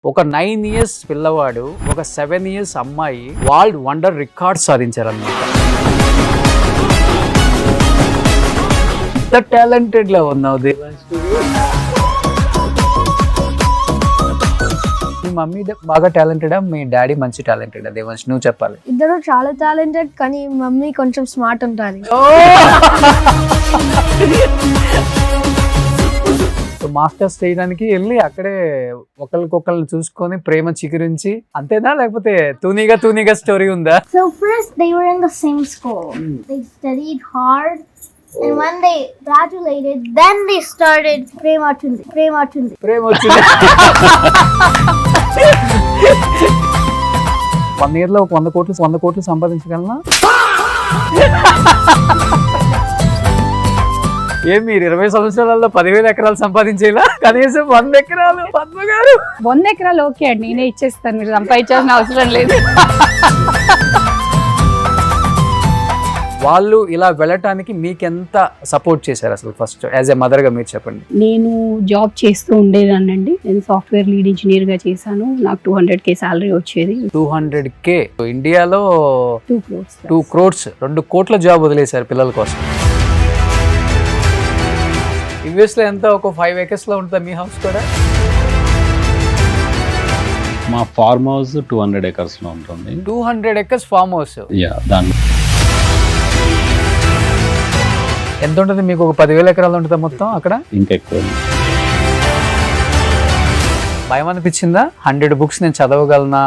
ఒక 9 ఇయర్స్ పిల్లవాడు ఒక 7 ఇయర్స్ అమ్మాయి వరల్డ్ వండర్ రికార్డ్ సాధించారన్నమాట. ఎంత టాలెంటెడ్ లా ఉన్నావు దేవాంశ్. మీ మమ్మీ బాగా టాలెంటెడా, మీ డాడీ మంచి టాలెంటెడా దేవాంశ్? నువ్వు చెప్పాలి. ఇద్దరు చాలా టాలెంటెడ్, కానీ మమ్మీ కొంచెం స్మార్ట్ ఉంటుంది. మాస్టర్స్ చేయడానికి వెళ్ళి అక్కడే ఒకరికొకరిని చూసుకొని ప్రేమ చిగురించి అంతేనా, లేకపోతే తూనీగా స్టోరీ ఉందా? So first they were in the same school. They studied hard, and when they graduated, then they started ప్రేమ వచ్చింది. ప్రేమ వచ్చింది. 1 year లో 100 కోట్లు సంపాదించగలనా? ఏం మీరు 20 సంవత్సరాలలో 10,000 ఎకరాలు సంపాదించేలా? కనీసం 100 ఎకరాలు. పద్మ గారు 100 ఎకరాలు ఓకే అండి, నేనే ఇచ్చేస్తాను, మీరు సంపాదించాల్సిన అవసరం లేదు. వాళ్ళు ఇలా వెళ్ళటానికి మీకెంత సపోర్ట్ చేశారు అసలు? ఫస్ట్ యాజ్ ఎ మదర్ గా మీరు చెప్పండి. నేను జాబ్ చేస్తూ ఉండేదానండి. నేను సాఫ్ట్వేర్ లీడ్ ఇంజనీర్ గా చేశాను. నాకు 200K శాలరీ వచ్చేది. 200K ఇండియాలో 2 crores 2 కోట్ల జాబ్ వదిలేశారు పిల్లల కోసం. యుఎస్ లో ఎంత, ఒక 5 acres లో ఉంటుందా మీ హౌస్ కూడా? మా ఫార్మ్ హౌస్ 200 acres లో ఉంటుంది. 200 acres ఫార్మ్ హౌస్. దాని ఎంత ఉంటుంది మీకు? ఒక 10,000 ఎకరాలు ఉంటుందా మొత్తం అక్కడ? ఇంకా ఎక్కువ. భయం అనిపించిందా? 100 books నేను చదవగలనా?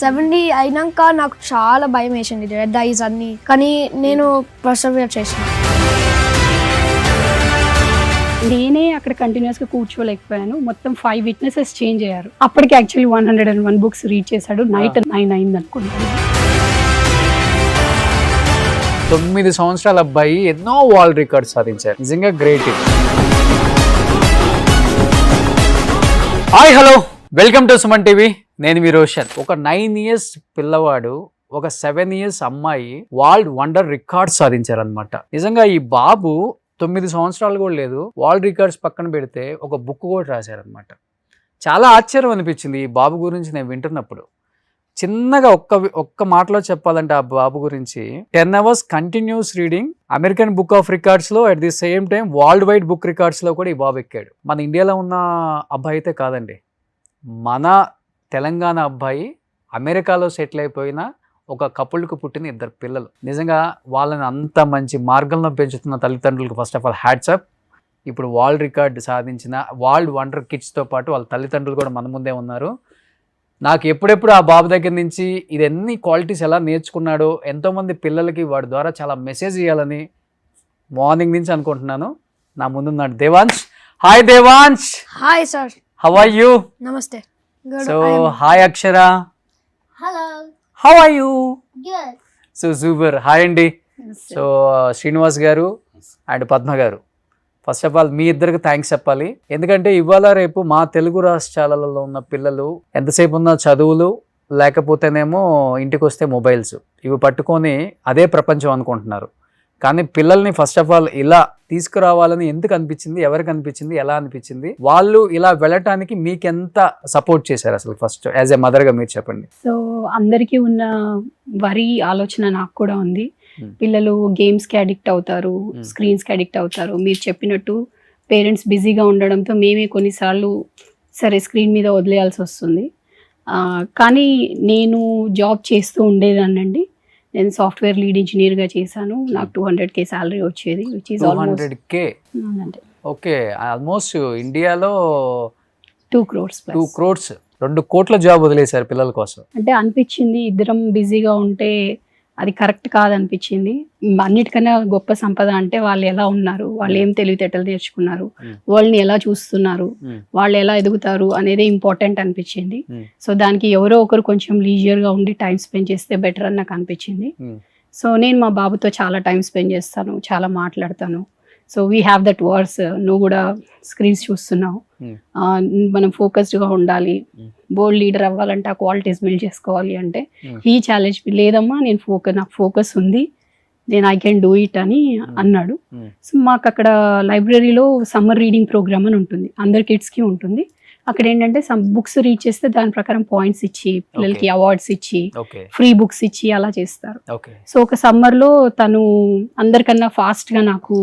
70 అయినాక నాకు చాలా భయం వేసింది, రెడ్ ఐస్ అన్ని, కానీ నేను పర్సర్వేర్ చేసిన. నేనే అక్కడ కంటిన్యూస్ గా కూర్చోలేకపోయాను. మొత్తం 5 witnesses చేంజ్ అయ్యారు. అప్పటికి యాక్చువల్లీ 101 books రీడ్ చేశాడు. నైట్ 9 అయింది అనుకుంటాను. 9 సంవత్సరాల అబ్బాయి ఎన్నో వరల్డ్ రికార్డ్ సాధించారు. నిజంగా great. Hi hello, welcome to Suman TV. నేను మీ రోషన్. ఒక 9 ఇయర్స్ పిల్లవాడు ఒక 7 ఇయర్స్ అమ్మాయి వరల్డ్ వండర్ రికార్డ్ సాధించారనమాట. నిజంగా ఈ బాబు 9 సంవత్సరాలు కూడా లేదు, వరల్డ్ రికార్డ్స్ పక్కన పెడితే ఒక బుక్ కూడా రాశారనమాట. చాలా ఆశ్చర్యం అనిపించింది ఈ బాబు గురించి నేను వింటున్నప్పుడు. చిన్నగా ఒక్క మాటలో చెప్పాలంటే ఆ బాబు గురించి, 10 hours continuous reading, American book of records లో, at the same time world wide book records లో కూడా ఈ బాబు ఎక్కాడు. మన ఇండియాలో ఉన్న అబ్బాయి అయితే కాదండి, మన తెలంగాణ అబ్బాయి అమెరికాలో సెటిల్ అయిపోయిన ఒక కపుల్కు పుట్టిన 2 పిల్లలు. నిజంగా వాళ్ళని అంత మంచి మార్గంలో పెంచుతున్న తల్లిదండ్రులకు first of all hats up. ఇప్పుడు వరల్డ్ రికార్డ్ సాధించిన వరల్డ్ వండర్ కిడ్స్తో పాటు వాళ్ళ తల్లిదండ్రులు కూడా మన ముందే ఉన్నారు. నాకు ఎప్పుడెప్పుడు ఆ బాబు దగ్గర నుంచి ఇది ఎన్ని క్వాలిటీస్ ఎలా నేర్చుకున్నాడో, ఎంతోమంది పిల్లలకి వాడి ద్వారా చాలా మెసేజ్ ఇవ్వాలని మార్నింగ్ నుంచి అనుకుంటున్నాను. నా ముందున్నాడు Devansh. Hi Devansh. Hi sir. How are you? నమస్తే. So hi Akshara. Hello. How are you? Good. So super. Hi అండి. సో శ్రీనివాస్ గారు అండ్ పద్మ గారు, ఫస్ట్ ఆఫ్ ఆల్ మీ ఇద్దరికి థ్యాంక్స్ చెప్పాలి. ఎందుకంటే ఇవాళ రేపు మా తెలుగు రాష్ట్రాలలో ఉన్న పిల్లలు ఎంతసేపు ఉన్న చదువులు, లేకపోతేనేమో ఇంటికి వస్తే మొబైల్స్, ఇవి పట్టుకొని అదే ప్రపంచం అనుకుంటున్నారు. కానీ పిల్లల్ని ఫస్ట్ ఆఫ్ ఆల్ ఇలా తీసుకురావాలని ఎందుకు అనిపించింది, ఎవరికి అనిపించింది, ఎలా అనిపించింది, వాళ్ళు ఇలా వెళ్ళటానికి మీకెంత సపోర్ట్ చేశారు అసలు? ఫస్ట్ యాజ్ ఎ మదర్ గా మీరు చెప్పండి. సో అందరికీ ఉన్న వరి ఆలోచన నాకు కూడా ఉంది. పిల్లలు గేమ్స్ కి అడిక్ట్ అవుతారు, స్క్రీన్స్ కి అడిక్ట్ అవుతారు. మీరు చెప్పినట్టు పేరెంట్స్ బిజీగా ఉండడంతో మేమే కొన్నిసార్లు సరే స్క్రీన్ మీద వదిలేయాల్సి వస్తుంది. కానీ నేను జాబ్ చేస్తూ ఉండేదానండి. నేను సాఫ్ట్వేర్ లీడ్ ఇంజనీర్ గా చేశాను. నాకు 200K శాలరీ వచ్చేది, which is almost 200K. Okay, almost ఇండియాలో 2 crores 2 కోట్ల జాబ్ వదిలేశారు పిల్లల కోసం. అంటే అనిపించింది ఇద్దరం బిజీగా ఉంటే అది కరెక్ట్ కాదనిపించింది. అన్నిటికన్నా గొప్ప సంపద అంటే వాళ్ళు ఎలా ఉన్నారు, వాళ్ళు ఏం తెలివితేటలు నేర్చుకున్నారు, వాళ్ళని ఎలా చూస్తున్నారు, వాళ్ళు ఎలా ఎదుగుతారు అనేది ఇంపార్టెంట్ అనిపించింది. సో దానికి ఎవరో ఒకరు కొంచెం లీజియర్గా ఉండి టైం స్పెండ్ చేస్తే బెటర్ అని నాకు అనిపించింది. సో నేను మా బాబుతో చాలా టైం స్పెండ్ చేస్తాను, చాలా మాట్లాడతాను. So we have that words, నువ్వు కూడా స్క్రీన్స్ చూస్తున్నావు, మనం ఫోకస్డ్గా ఉండాలి, బోల్డ్ లీడర్ అవ్వాలంటే ఆ క్వాలిటీస్ బిల్డ్ చేసుకోవాలి అంటే ఈ ఛాలెంజ్ లేదమ్మా, నాకు ఫోకస్ ఉంది, నేను ఐ కెన్ డూ ఇట్ అని అన్నాడు. సో మాకు అక్కడ లైబ్రరీలో సమ్మర్ రీడింగ్ ప్రోగ్రామ్ అని ఉంటుంది, అందరి కిడ్స్కి ఉంటుంది. అక్కడ ఏంటంటే సమ్ బుక్స్ రీడ్ చేస్తే దాని ప్రకారం పాయింట్స్ ఇచ్చి పిల్లలకి అవార్డ్స్ ఇచ్చి ఓకే ఫ్రీ బుక్స్ ఇచ్చి అలా చేస్తారు. ఓకే సో ఒక సమ్మర్లో తను అందరికన్నా ఫాస్ట్గా నాకు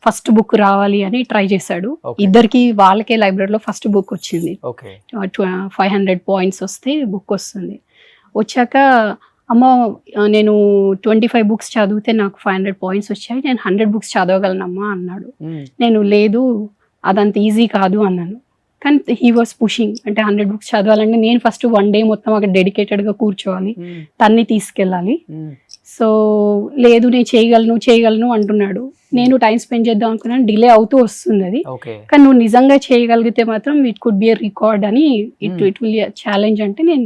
ఫస్ట్ బుక్ రావాలి అని ట్రై చేశాడు. Okay. ఇద్దరికి వాళ్ళకే లైబ్రరీలో ఫస్ట్ బుక్ వచ్చింది. ఓకే 500 పాయింట్స్ వస్తే బుక్ వస్తుంది. వచ్చాక అమ్మ నేను 25 బుక్స్ చదివితే నాకు 500 పాయింట్స్ వచ్చాయి, నేను 100 బుక్స్ చదవగలనమ్మా అన్నాడు. నేను లేదు అదంత ఈజీ కాదు అన్నాను. కానీ హీ వాస్ పుషింగ్, అంటే 100 బుక్స్ చదవాలంటే నేను ఫస్ట్ 1 డే మొత్తం అక్కడ డెడికేటెడ్గా కూర్చోవాలి, తన్ని తీసుకెళ్ళాలి. సో లేదు నేను చేయగలను అంటున్నాడు. నేను టైం స్పెండ్ చేద్దాం అనుకున్నాను, డిలే అవుతూ వస్తుంది అది. ఓకే కానీ నువ్వు నిజంగా చేయగలిగితే మాత్రం it could be a record అని, ఇట్ విల్ ఛాలెంజ్ అంటే నేను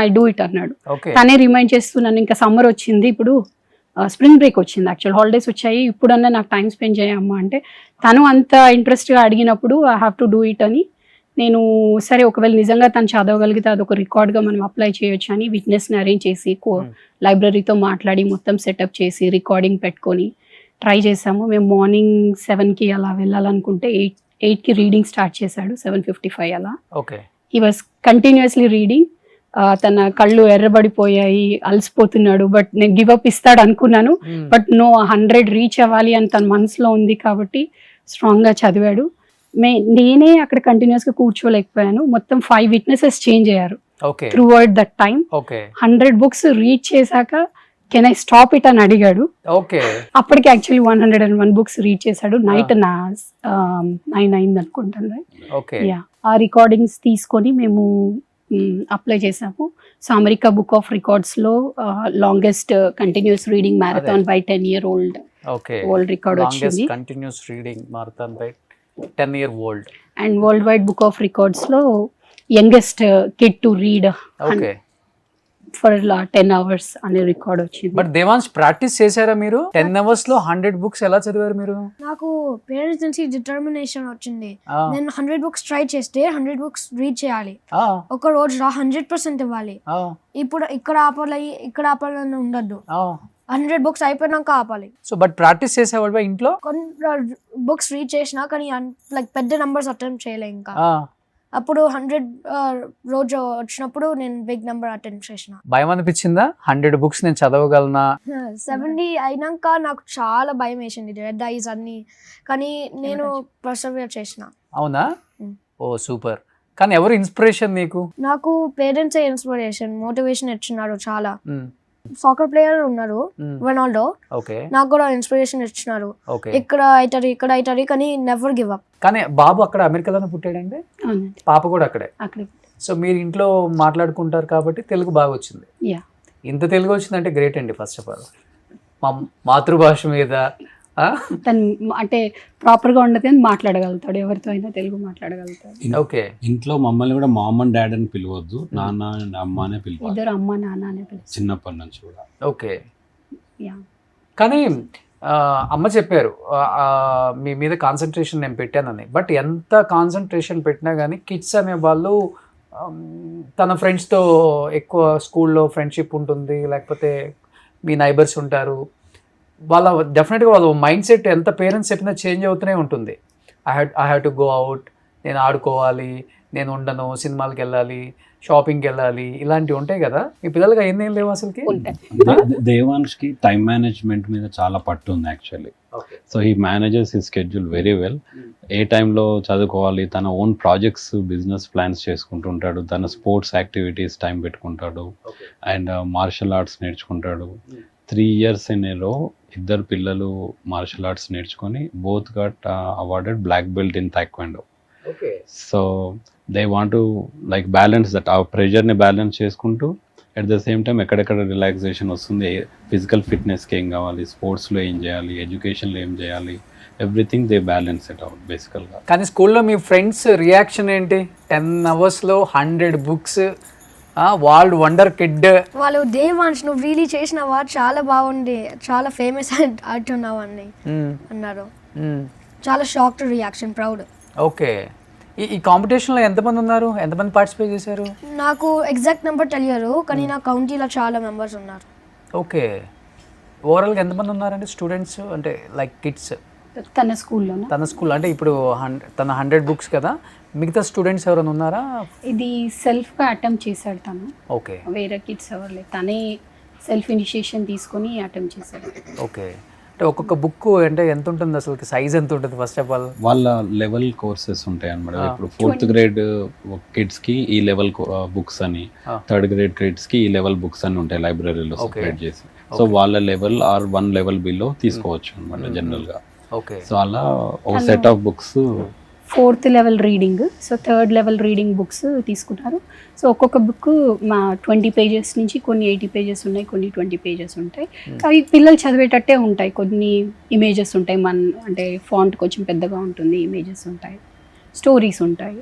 ఐ డూ ఇట్ అన్నాడు. ఓకే తనే రిమైండ్ చేస్తున్నాను, ఇంకా సమ్మర్ వచ్చింది, ఇప్పుడు స్ప్రింగ్ బ్రేక్ వచ్చింది, యాక్చువల్ హాలిడేస్ వచ్చాయి, ఇప్పుడన్నా నాకు టైం స్పెండ్ చేయమ్మా అంటే తను అంత ఇంట్రెస్ట్గా అడిగినప్పుడు I have to do it అని నేను సరే ఒకవేళ నిజంగా తను చదవగలిగితే అదొక రికార్డ్గా మనం అప్లై చేయొచ్చు అని విట్నెస్ని అరేంజ్ చేసి లైబ్రరీతో మాట్లాడి మొత్తం సెటప్ చేసి రికార్డింగ్ పెట్టుకొని ట్రై చేసాము. మేము మార్నింగ్ 7కి అలా వెళ్ళాలనుకుంటే 8కి రీడింగ్ స్టార్ట్ చేశాడు, 7:55 అలా. Okay he was continuously reading. తన కళ్ళు ఎర్రబడిపోయాయి, అలసిపోతున్నాడు, బట్ నేను గివప్ ఇస్తాడు అనుకున్నాను, బట్ నో 100 రీచ్ అవ్వాలి అని తన మనసులో ఉంది కాబట్టి స్ట్రాంగ్గా చదివాడు. నేనే అక్కడ కంటిన్యూస్గా కూర్చోలేకపోయాను, మొత్తం 5 విట్నెసెస్ చేంజ్ అయ్యారు okay through out that time. Okay 100 books read చేశాక కెన్ ఐ స్టాప్ ఇట్ అని అడిగాడు. ఓకే అప్పటికి యాక్చువల్లీ 101 బుక్స్ రీడ్ చేశాడు. నైట్ 9 అయింది అనుకుంటాను. ఓకే యా, ఆ రికార్డింగ్స్ తీసుకొని మేము అప్లై చేసాము. సో అమెరికా బుక్ ఆఫ్ రికార్డ్స్లో longest continuous reading marathon by 10-year-old okay world record వచ్చింది. Continuous reading marathon by 10-year-old and world wide book of రికార్డ్స్లో youngest kid to read okay for 10 hours అనే record వచ్చింది. But Devansh practice చేశారా మీరు? 10 hours లో 100 books ఎలా చదివారు మీరు? నాకు పేరెంట్స్ నుంచి డిటర్మినేషన్ వచ్చింది. నేను 100 బుక్స్ ట్రై చేస్తే 100 బుక్స్ రీడ్ చేయాలి, ఒక రోజులో 100% ఇవ్వాలి. ఇప్పుడు ఇక్కడ ఆపాలని ఉండద్దు, 100 బుక్స్ అయిపోయినాక ఆపాలి. సో బట్ ప్రాక్టీస్ చేసేవాళ్ళు ఇంట్లో? కొన్ని బుక్స్ రీడ్ చేసినా కానీ లైక్ పెద్ద నంబర్స్ అటెంప్ట్ చేయలే. ఇంకా అప్పుడు 100 రోజు వచ్చినప్పుడు నేను బిగ్ నెంబర్ అటెంప్ట్ చేసిన. భయం అనిపించిందా 100 బుక్స్ నేను చదవగలనా? 70 అయినాక నాకు చాలా భయం వేసింది, రెడ్ ఐస్ అన్ని, కానీ నేను పర్సర్వేర్ చేసిన. అవునా? ఓ సూపర్. కానీ ఎవరు ఇన్స్పిరేషన్ నీకు? నాకు పేరెంట్సే ఇన్స్పిరేషన్, మోటివేషన్ ఇచ్చినారు చాలా. సాకర్ ప్లేయర్ ఉన్నారు రొనాల్డో, నాకు కూడా ఇన్స్పిరేషన్ ఇచ్చినారు. ఇక్కడ అవుతారు కానీ నెవర్ గివ్ అప్. కానీ బాబు అక్కడ అమెరికాలోనే పుట్టాడండి, పాప కూడా అక్కడే. సో మీరు ఇంట్లో మాట్లాడుకుంటారు కాబట్టి తెలుగు బాగా వచ్చింది. ఇంత తెలుగు వచ్చిందంటే గ్రేట్ అండి. ఫస్ట్ ఆఫ్ ఆల్ మా మాతృభాష మీద తను అంటే ప్రాపర్ గా ఉండదు అని మాట్లాడగలుగుతాడు, ఎవరితో అయినా తెలుగు మాట్లాడగలుగుతాడు. ఓకే. ఇంట్లో మమ్మల్ని కూడా మామ్ అండ్ డాడ్ అని పిలవద్దు, నాన్న అండ్ అమ్మ అనే పిలవాలి. ఇద్దరు అమ్మ నాన్న అనే పిలుస్తారు చిన్నప్పటి నుంచి కూడా. ఓకే. కానీ అమ్మ చెప్పారు మీ మీద కాన్సన్ట్రేషన్ నేను పెట్టానని, బట్ ఎంత కాన్సన్ట్రేషన్ పెట్టినా కానీ కిడ్స్ అనే వాళ్ళు తన ఫ్రెండ్స్తో ఎక్కువ స్కూల్లో ఫ్రెండ్షిప్ ఉంటుంది, లేకపోతే మీ నైబర్స్ ఉంటారు, వాళ్ళ డెఫినెట్గా వాళ్ళ మైండ్ సెట్ ఎంత పేరెంట్స్ చెప్పినా చేంజ్ అవుతూనే ఉంటుంది. I have to go out, నేను ఆడుకోవాలి, నేను ఉండను, సినిమాలకు వెళ్ళాలి, షాపింగ్కి వెళ్ళాలి, ఇలాంటివి ఉంటాయి కదా. మీ పిల్లలకి ఏం లేవు అసలుకి? దేవాన్ష్కి టైం మేనేజ్మెంట్ మీద చాలా పట్టు ఉంది actually. So he manages his schedule very well. ఏ టైంలో చదువుకోవాలి, తన ఓన్ ప్రాజెక్ట్స్ బిజినెస్ ప్లాన్స్ చేసుకుంటుంటాడు, తన స్పోర్ట్స్ యాక్టివిటీస్ టైం పెట్టుకుంటాడు, అండ్ మార్షల్ ఆర్ట్స్ నేర్చుకుంటాడు. 3 years in a row ఇద్దరు పిల్లలు మార్షల్ ఆర్ట్స్ నేర్చుకొని both got awarded black belt in taekwondo. So they want to like balance that, ఆ ప్రెషర్ని బ్యాలెన్స్ చేసుకుంటూ అట్ ద సేమ్ టైం ఎక్కడెక్కడ relaxation వస్తుంది, ఫిజికల్ ఫిట్నెస్కి ఏం కావాలి, స్పోర్ట్స్లో ఏం చేయాలి, ఎడ్యుకేషన్లో ఏం చేయాలి, everything they balance it out బేసికల్గా. కానీ స్కూల్లో మీ ఫ్రెండ్స్ రియాక్షన్ ఏంటి? 10 hours 100 books, world wonder kid. వాళ్ళు దేవాన్స్ నువ్వు రియలీ చేసినావా, చాలా బాగుంది, చాలా ఫేమస్ అంటున్నావు అని అన్నారు. చాలా షాక్డ్ రియాక్షన్, ప్రౌడ్. ఓకే. ఈ కాంపిటీషన్లో ఎంతమంది ఉన్నారు, ఎంతమంది పార్టిసిపేట్ చేశారు? నాకు ఎగ్జాక్ట్ నెంబర్ తెలియదు, కానీ నా కౌంటీలో చాలా మెంబర్స్ ఉన్నారు. ఓకే. ఓవరాల్గా ఎంతమంది ఉన్నారండి స్టూడెంట్స్, అంటే లైక్ కిడ్స్ తన స్కూల్లో? తన స్కూల్ అంటే ఇప్పుడు తన 100 బుక్స్ కదా, మిగతా స్టూడెంట్స్ ఎవరైనా ఉన్నారా? ఇది సెల్ఫ్గా అటెంప్ట్ చేశాడు తను, ఓకే వేరే కిడ్స్ ఎవరు లేదు, తనే సెల్ఫ్ ఇనిషియేషన్ తీసుకొని అటెంప్ట్ చేశాడు. ఓకే. అంటే ఒక్కొక్క బుక్ అంటే ఎంత ఉంటుంది అసలు, సైజ్ ఎంత ఉంటుంది ఫస్ట్ ఆఫ్ ఆల్? వాళ్ళ లెవెల్ కోర్సెస్ ఉంటాయి అన్నమాట. ఇప్పుడు 4th గ్రేడ్ కిడ్స్ కి ఈ లెవెల్ బుక్స్ అని, 3rd గ్రేడ్ కిడ్స్ కి ఈ లెవెల్ బుక్స్ అని ఉంటాయి లైబ్రరీలో సెపరేట్ చేసి. సో వాళ్ళ లెవెల్ ఆర్ 1 లెవెల్ బిలో తీసుకోవచ్చు అనమాట జనరల్ గా. ఓకే. సో అలా ఒక set of books 4th level reading, so 3rd level reading books తీసుకుంటారు. సో ఒక్కొక్క బుక్ మా 20 పేజెస్ నుంచి కొన్ని 80 పేజెస్ ఉన్నాయి, కొన్ని 20 పేజెస్ ఉంటాయి. అవి పిల్లలు చదివేటట్టే ఉంటాయి. కొన్ని ఇమేజెస్ ఉంటాయి, అంటే ఫాంట్ కొంచెం పెద్దగా ఉంటుంది, ఇమేజెస్ ఉంటాయి, స్టోరీస్ ఉంటాయి.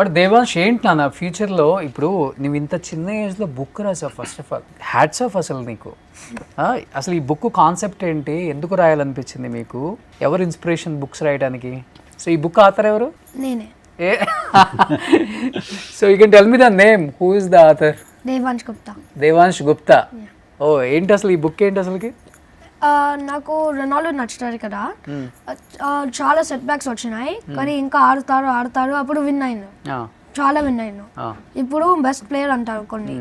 బట్ దేవాంశ్ ఏంటి నాన్న ఫ్యూచర్లో ఇప్పుడు నువ్వు ఇంత చిన్న ఏజ్లో బుక్ రాసావు, first of all hats off అసలు నీకు. అసలు ఈ బుక్ కాన్సెప్ట్ ఏంటి, ఎందుకు రాయాలనిపించింది మీకు, ఎవరు ఇన్స్పిరేషన్ బుక్స్ రాయడానికి? సో ఈ బుక్ ఆథర్ ఎవరు? నేనే. So you can tell me the name, who is the author? Devansh Gupta. Devansh Gupta. ఓ ఏంటి అసలు ఈ బుక్ ఏంటి అసలుకి? నాకు రొనాల్డో నచ్చుతారు కదా, చాలా సెట్ బ్యాక్స్ వచ్చినాయి, కానీ ఇంకా ఆడతారు. అప్పుడు విన్ అయ్యాను, చాలా విన్ అయ్యాను. ఇప్పుడు బెస్ట్ ప్లేయర్ అంటారు కొన్ని.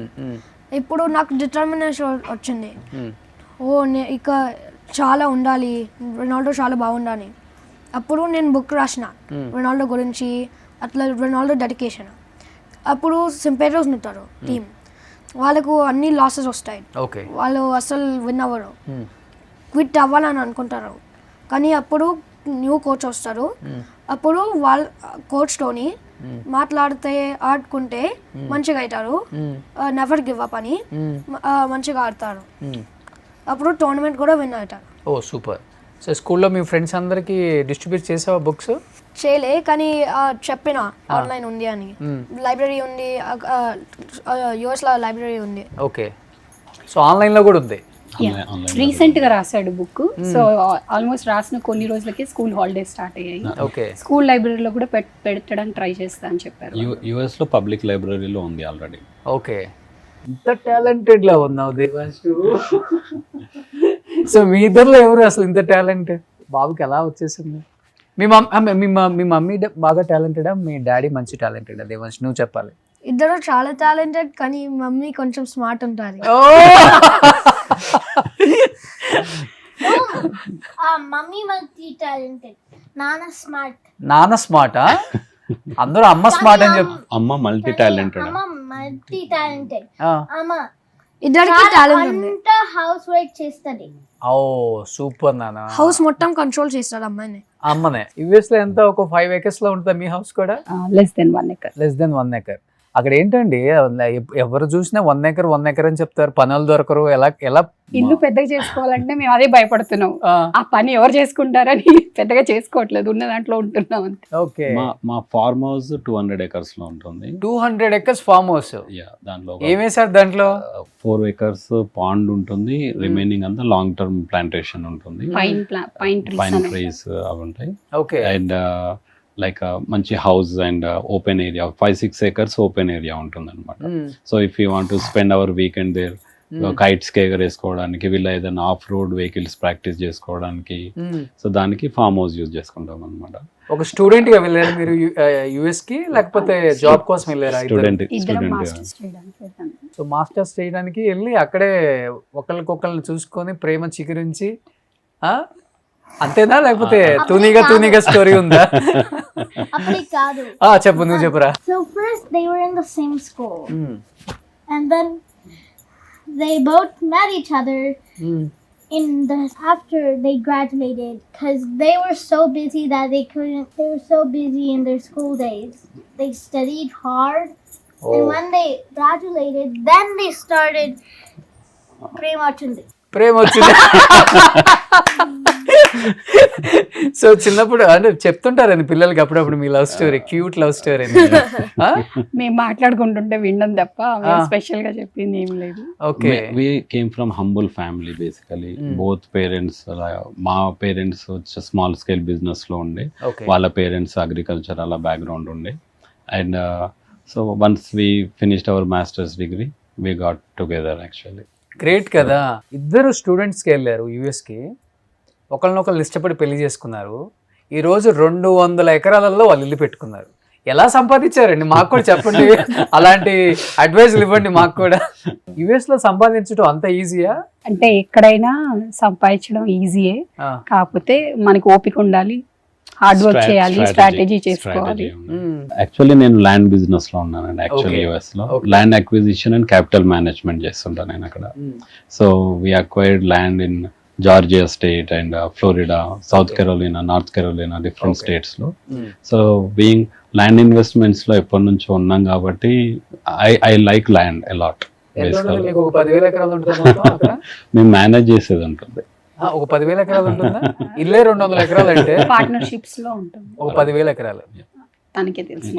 ఇప్పుడు నాకు డిటర్మినేషన్ వచ్చింది, ఇక చాలా ఉండాలి, రొనాల్డో చాలా బాగుండాలి. అప్పుడు నేను బుక్ రాసిన రొనాల్డో గురించి, అట్లా రొనాల్డో డెడికేషన్. అప్పుడు సింపేటర్స్ ఉంటారు టీం, వాళ్ళకు అన్ని లాసెస్ వస్తాయి, వాళ్ళు అసలు విన్ అవ్వరు, క్విట్ అవ్వాలని అనుకుంటారు. కానీ అప్పుడు న్యూ కోచ్ వస్తారు, అప్పుడు వాళ్ళ కోచ్తోని మాట్లాడితే ఆడుకుంటే మంచిగా అవుతారు, నెవర్ గివ్ అప్ అని మంచిగా ఆడతారు. అప్పుడు టోర్నమెంట్ కూడా విన్ అవుతారు. ఓ సూపర్. సో స్కూల్లో మీ ఫ్రెండ్స్ అందరికి డిస్ట్రిబ్యూట్ చేసావా బుక్స్? చేయలే, కానీ చెప్పిన ఆన్లైన్ ఉంది అని, లైబ్రరీ ఉంది, యూఎస్లో లైబ్రరీ ఉంది. ఓకే. సో ఆన్లైన్లో కూడా ఉంది. రీసెంట్గా రాశాడు బుక్. సో ఆల్మోస్ట్ రాసిన కొన్ని రోజులకే స్కూల్ హాలిడేస్ స్టార్ట్ అయ్యాయి. ఓకే. స్కూల్ లైబ్రరీలో కూడా పెట్టడానికి ట్రై చేస్తా అని చెప్పారు. యుఎస్ లో పబ్లిక్ లైబ్రరీలో ఉంది ఆల్రెడీ. ఓకే. ఇంత టాలెంటెడ్ లా ఉన్నావు దేవాంశ్. సో మీ ఇద్దరులో ఎవరు అసలు ఇంత టాలెంట్? బాబుకి ఎలా వచ్చేసింది? మీ మమ్మీ బాగా టాలెంటెడా, మీ డాడీ మంచి టాలెంటెడా? దేవాంశ్ నువ్వు చెప్పాలి. ఇద్దరు చాలా టాలెంటెడ్, కానీ మమ్మీ కొంచెం స్మార్ట్ ఉంటుంది. Mummy multi-talented. Nana smart. నాన్న స్మార్టా? అందరూ అమ్మ స్మార్ట్ అని చెప్పు. అమ్మ multi talented. Amma multi-talented. Amma ఇద్దరికి టాలెంట్ ఉంది. అంతా హౌస్ వర్క్ చేస్తుంది. ఓ సూపర్ నాన్న. హౌస్ మొత్తం కంట్రోల్ చేస్తారు అమ్మాయిని. అమ్మనే. యుఎస్ లో ఎంత, ఒక 5 acres లో ఉంటుందా మీ హౌస్ కూడా? Less than 1 acre. Less than 1 acre. అక్కడ ఏంటండి, ఎవరు చూసినా 1 acre అని చెప్తారు, పనులు దొరకరు. ఎలా ఇల్లు పెద్దగా చేసుకోవాలంటే మేము అదే భయపడుతున్నాం. ఆ పని ఎవరు చేసుకుంటారని పెద్దగా చేసుకోవట్లేదు, ఉన్న దాంట్లో ఉంటున్నాం అంతే. ఓకే. మా ఫార్మ్ హౌస్ 200 acres లో ఉంటుంది. 200 acres ఫార్మ్ హౌస్. దాంట్లో ఏమేసారు దాంట్లో? 4 acres పాండ్ ఉంటుంది, రిమైనింగ్ అంతా లాంగ్ టర్మ్ ప్లాంటేషన్ ఉంటుంది, పైన్ ట్రీస్ అవి ఉంటాయి. ఓకే. అండ్ లైక్ మంచి house and open area, 5-6 acres open area ఉంటుంది అనమాట. So if you want to spend our weekend there, kites కి ఎగరేసుకోవడానికి, వీళ్ళ ఏదైనా ఆఫ్ రోడ్ వెహికల్స్ ప్రాక్టీస్ చేసుకోవడానికి, సో దానికి ఫార్మ్ హౌస్ యూజ్ చేసుకుంటాం అనమాట. ఒక స్టూడెంట్ గా వెళ్ళారు మీరు యుఎస్ కి, లేకపోతే జాబ్ కోసం వెళ్ళారా? స్టూడెంట్. సో మాస్టర్స్ చేయడానికి వెళ్ళి అక్కడే ఒకరికొకరిని చూసుకొని ప్రేమ చిగురించి, అంతేనా, లేకపోతే తూనిగా స్టోరీ ఉందా? అప్పుడు కాదు. చెప్పు, నువ్వు చెప్పురా. So first they were in the same school. And then they both met each other after they graduated, because they were so busy that they were so busy in their school days. They studied hard. And when they graduated, then they started ప్రేమ వచ్చింది. So చిన్నప్పుడు అంటే చెప్తుంటారని పిల్లలకి అప్పుడప్పుడు మీ love story, cute love story మేము మాట్లాడుకుంటుంటే వినడం తప్ప స్పెషల్ గా చెప్పింది ఏం లేదు. Okay. We came from humble family basically. Both parents, మా పేరెంట్స్ స్మాల్ స్కేల్ బిజినెస్ లో ఉండే, వాళ్ళ పేరెంట్స్ అగ్రికల్చర్ అలా బ్యాక్గ్రౌండ్ ఉండే. And so once we finished our masters degree, we got together actually. Great కదా. ఇద్దరు స్టూడెంట్స్కి వెళ్ళారు యుఎస్కి, ఒకరినొకరు ఇష్టపడి పెళ్లి చేసుకున్నారు. ఈరోజు 200 ఎకరాలలో వాళ్ళు ఇల్లు పెట్టుకున్నారు. ఎలా సంపాదించారండి మాకు కూడా చెప్పండి, అలాంటి అడ్వైజ్లు ఇవ్వండి మాకు కూడా. యుఎస్ లో సంపాదించడం అంత ఈజీయా? అంటే ఎక్కడైనా సంపాదించడం ఈజీయే, కాకపోతే మనకి ఓపిక ఉండాలి, హార్డ్ వర్క్ చేయాలి, స్ట్రాటజీ చేసుకోవాలి. యాక్చువల్లీ నేను ల్యాండ్ బిజినెస్ లో ఉన్నానండి. యాక్చువల్లీ యుఎస్ లో land acquisition and capital management చేస్తుంటాను నేను అక్కడ. So we acquired land in Georgia state and Florida, south Carolina, north Carolina, different states లో. సో బీయింగ్ ల్యాండ్ ఇన్వెస్ట్మెంట్స్ లో ఎప్పటి నుంచో ఉన్నాం కాబట్టి ఐ లైక్ ల్యాండ్ అలాట్. మీకు 10,000 ఎకరాలు ఉంటుందా? మేము మేనేజ్ చేసేది ఉంటుంది. ఒక 10,000 ఎకరాలు ఉంటుందా? ఇల్లే 200 ఎకరాలు అంటే పార్ట్నర్షిప్స్ లో ఉంటుంది. ఒక 10,000 ఎకరాలు తనకే తెలుసు.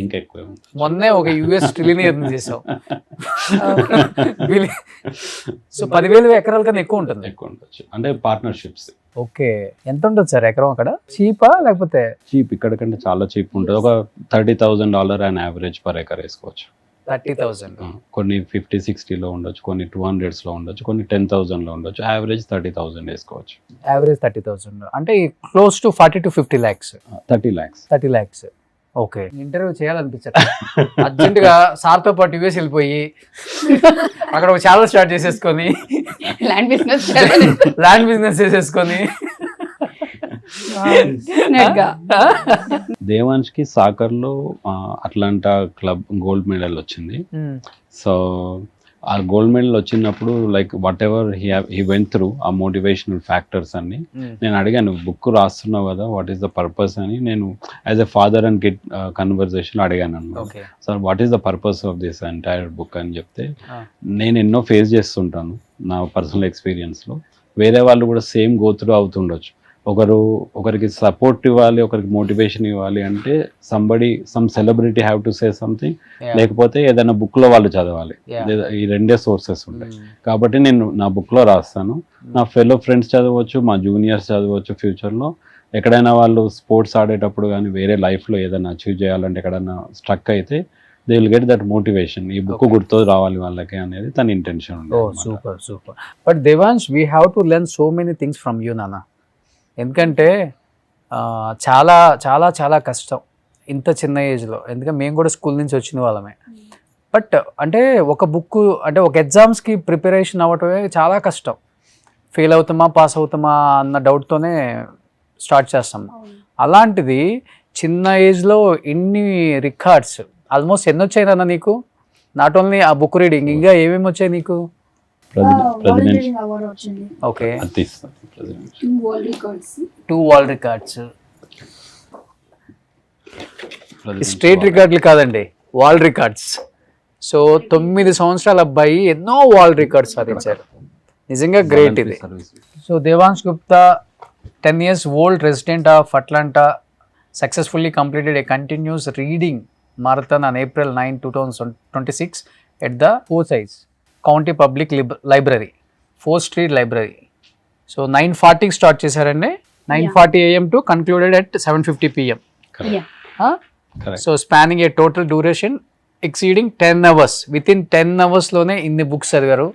ఇంకా ఎక్కువ. మొన్నే ఒక యుఎస్ ట్రిలినియర్ చేసాం. సో 10,000 ఎకరాల కన్నా ఎక్కువ ఉంటుంది. ఎక్కువ ఉండొచ్చు అంటే పార్ట్నర్షిప్స్. ఓకే, ఎంత ఉంటుంది సార్ ఎకరం అక్కడ? చీపా లేకపోతే? చీప్, ఇక్కడ కంటే చాలా చీప్ ఉంటుంది. ఒక $30,000 అండ్ యావరేజ్ పర్ ఎకర్ వేసుకోవచ్చు. 30,000. కొన్ని 50-60 లో ఉండొచ్చు, కొన్ని 200s లో ఉండొచ్చు, కొన్ని 10,000 లో ఉండొచ్చు. యావరేజ్ 30,000 వేసుకోవచ్చు. యావరేజ్ 30,000 అంటే close to 40 to 50 lakhs. 30 lakhs. 30 lakhs. Okay, interview చేయాలనిపించదు. అర్జెంట్ గా సార్తో పాటు యుఎస్ వెళ్ళిపోయి అక్కడ ఒక ఛానల్ స్టార్ట్ చేసేసుకొని ల్యాండ్ బిజినెస్ చేసేసుకొని. దేవాన్ష్కి సాకర్ లో అట్లాంటా క్లబ్ గోల్డ్ మెడల్ వచ్చింది. సో ఆ గోల్డ్ మెడల్ వచ్చినప్పుడు like whatever he went through ఆ మోటివేషనల్ ఫ్యాక్టర్స్ అన్ని నేను అడిగాను, బుక్ రాస్తున్నావు కదా, వాట్ ఈస్ ద పర్పస్ అని నేను as a father and kid conversation అడిగాను అనమాట. Sir what is the purpose of this entire book అని చెప్తే, నేను ఎన్నో ఫేస్ చేస్తుంటాను నా పర్సనల్ ఎక్స్పీరియన్స్లో. వేరే వాళ్ళు కూడా సేమ్ గో త్రూ అవుతుండొచ్చు. ఒకరికి సపోర్ట్ ఇవ్వాలి, ఒకరికి మోటివేషన్ ఇవ్వాలి అంటే some celebrity have to say something, లేకపోతే ఏదైనా బుక్ లో వాళ్ళు చదవాలి. ఈ రెండే సోర్సెస్ ఉంటాయి. కాబట్టి నేను నా బుక్ లో రాస్తాను, నా ఫెలో ఫ్రెండ్స్ చదవచ్చు, మా జూనియర్స్ చదవచ్చు. ఫ్యూచర్ లో ఎక్కడైనా వాళ్ళు స్పోర్ట్స్ ఆడేటప్పుడు కానీ వేరే లైఫ్ లో ఏదైనా అచీవ్ చేయాలంటే ఎక్కడైనా స్ట్రక్ అయితే they will get that motivation. ఈ బుక్ గుర్తు రావాలి వాళ్ళకి అనేది తన intention. Super super. But Devansh, we have to learn so many things from you నాన్న. ఎందుకంటే చాలా చాలా చాలా కష్టం ఇంత చిన్న ఏజ్లో. ఎందుకంటే మేము కూడా స్కూల్ నుంచి వచ్చిన వాళ్ళమే. బట్ అంటే ఒక బుక్ అంటే ఒక ఎగ్జామ్స్కి ప్రిపరేషన్ అవ్వటమే చాలా కష్టం. ఫెయిల్ అవుతామా పాస్ అవుతామా అన్న డౌట్తోనే స్టార్ట్ చేస్తాం. అలాంటిది చిన్న ఏజ్లో ఇన్ని రికార్డ్స్, ఆల్మోస్ట్ ఎన్ని వచ్చాయి నాన్న నీకు? నాట్ ఓన్లీ ఆ బుక్ రీడింగ్, ఇంకా ఏమేమి వచ్చాయి నీకు? Okay, 2 world records. స్టేట్ రికార్డులు కాదండి, వరల్డ్ రికార్డ్స్. సో 9 సంవత్సరాల అబ్బాయి ఎన్నో వరల్డ్ రికార్డ్స్ సాధించారు. నిజంగా గ్రేట్ ఇది. So Devansh Gupta, 10 years old resident of Atlanta, successfully completed a continuous reading marathon on April 9, 2026 at the Forsyth County Public Library, 4th Street Library. So 9:40 start చేశారండి. 9:40 AM to concluded at 7:50 PM. So spanning a total duration exceeding 10 hours. Within 10 hours లోనే ఇన్ని books చదివారు.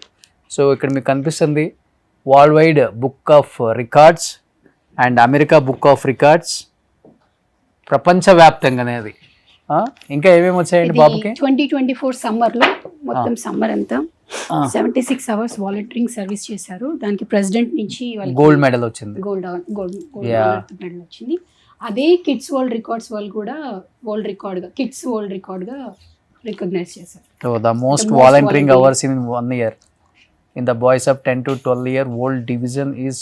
So ఇక్కడ మీకు కనిపిస్తుంది world wide book of records and America book of records, ప్రపంచవ్యాప్తంగానే అది. ఇంకా ఏమేమి వచ్చాయండి బాబుకి? 2024 సమ్మర్ లో మొత్తం సమ్మర్ అంతా 76 hours వాలంటీరింగ్ సర్వీస్ చేశారు. దానికి ప్రెసిడెంట్ నుంచి గోల్డ్ మెడల్ వచ్చింది. గోల్డ్ మెడల్ వచ్చింది. అదే కిడ్స్ వరల్డ్ రికార్డ్స్ వాళ్ళు కూడా వరల్డ్ రికార్డ్ గా, కిడ్స్ వరల్డ్ రికార్డ్ గా రికగ్నైజ్ చేశారు. So the most volunteering hours in 1 year in the boys of 10 to 12 year old division is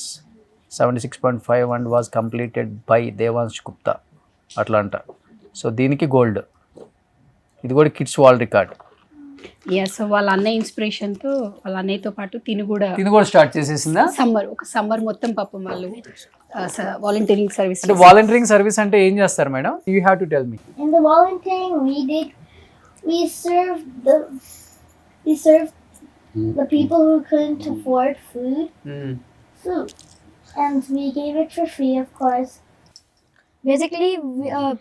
76.5 and was completed by Devansh Gupta, Atlanta. So దీనికి gold. ఇది కూడా kids world record. So వాళ్ళ అన్నయ్య inspiration తో, వాళ్ళ అన్నయ్యతో పాటు తిను కూడా స్టార్ట్ చేసేసిందా? సమ్మర్ మొత్తం పాపం వాళ్ళు వాలంటీరింగ్ సర్వీస్. అంటే వాలంటీరింగ్ సర్వీస్ అంటే ఏం చేస్తారు madam? You have to tell me. In the volunteering we served the people who couldn't afford food. And we gave it for free, of course. Basically,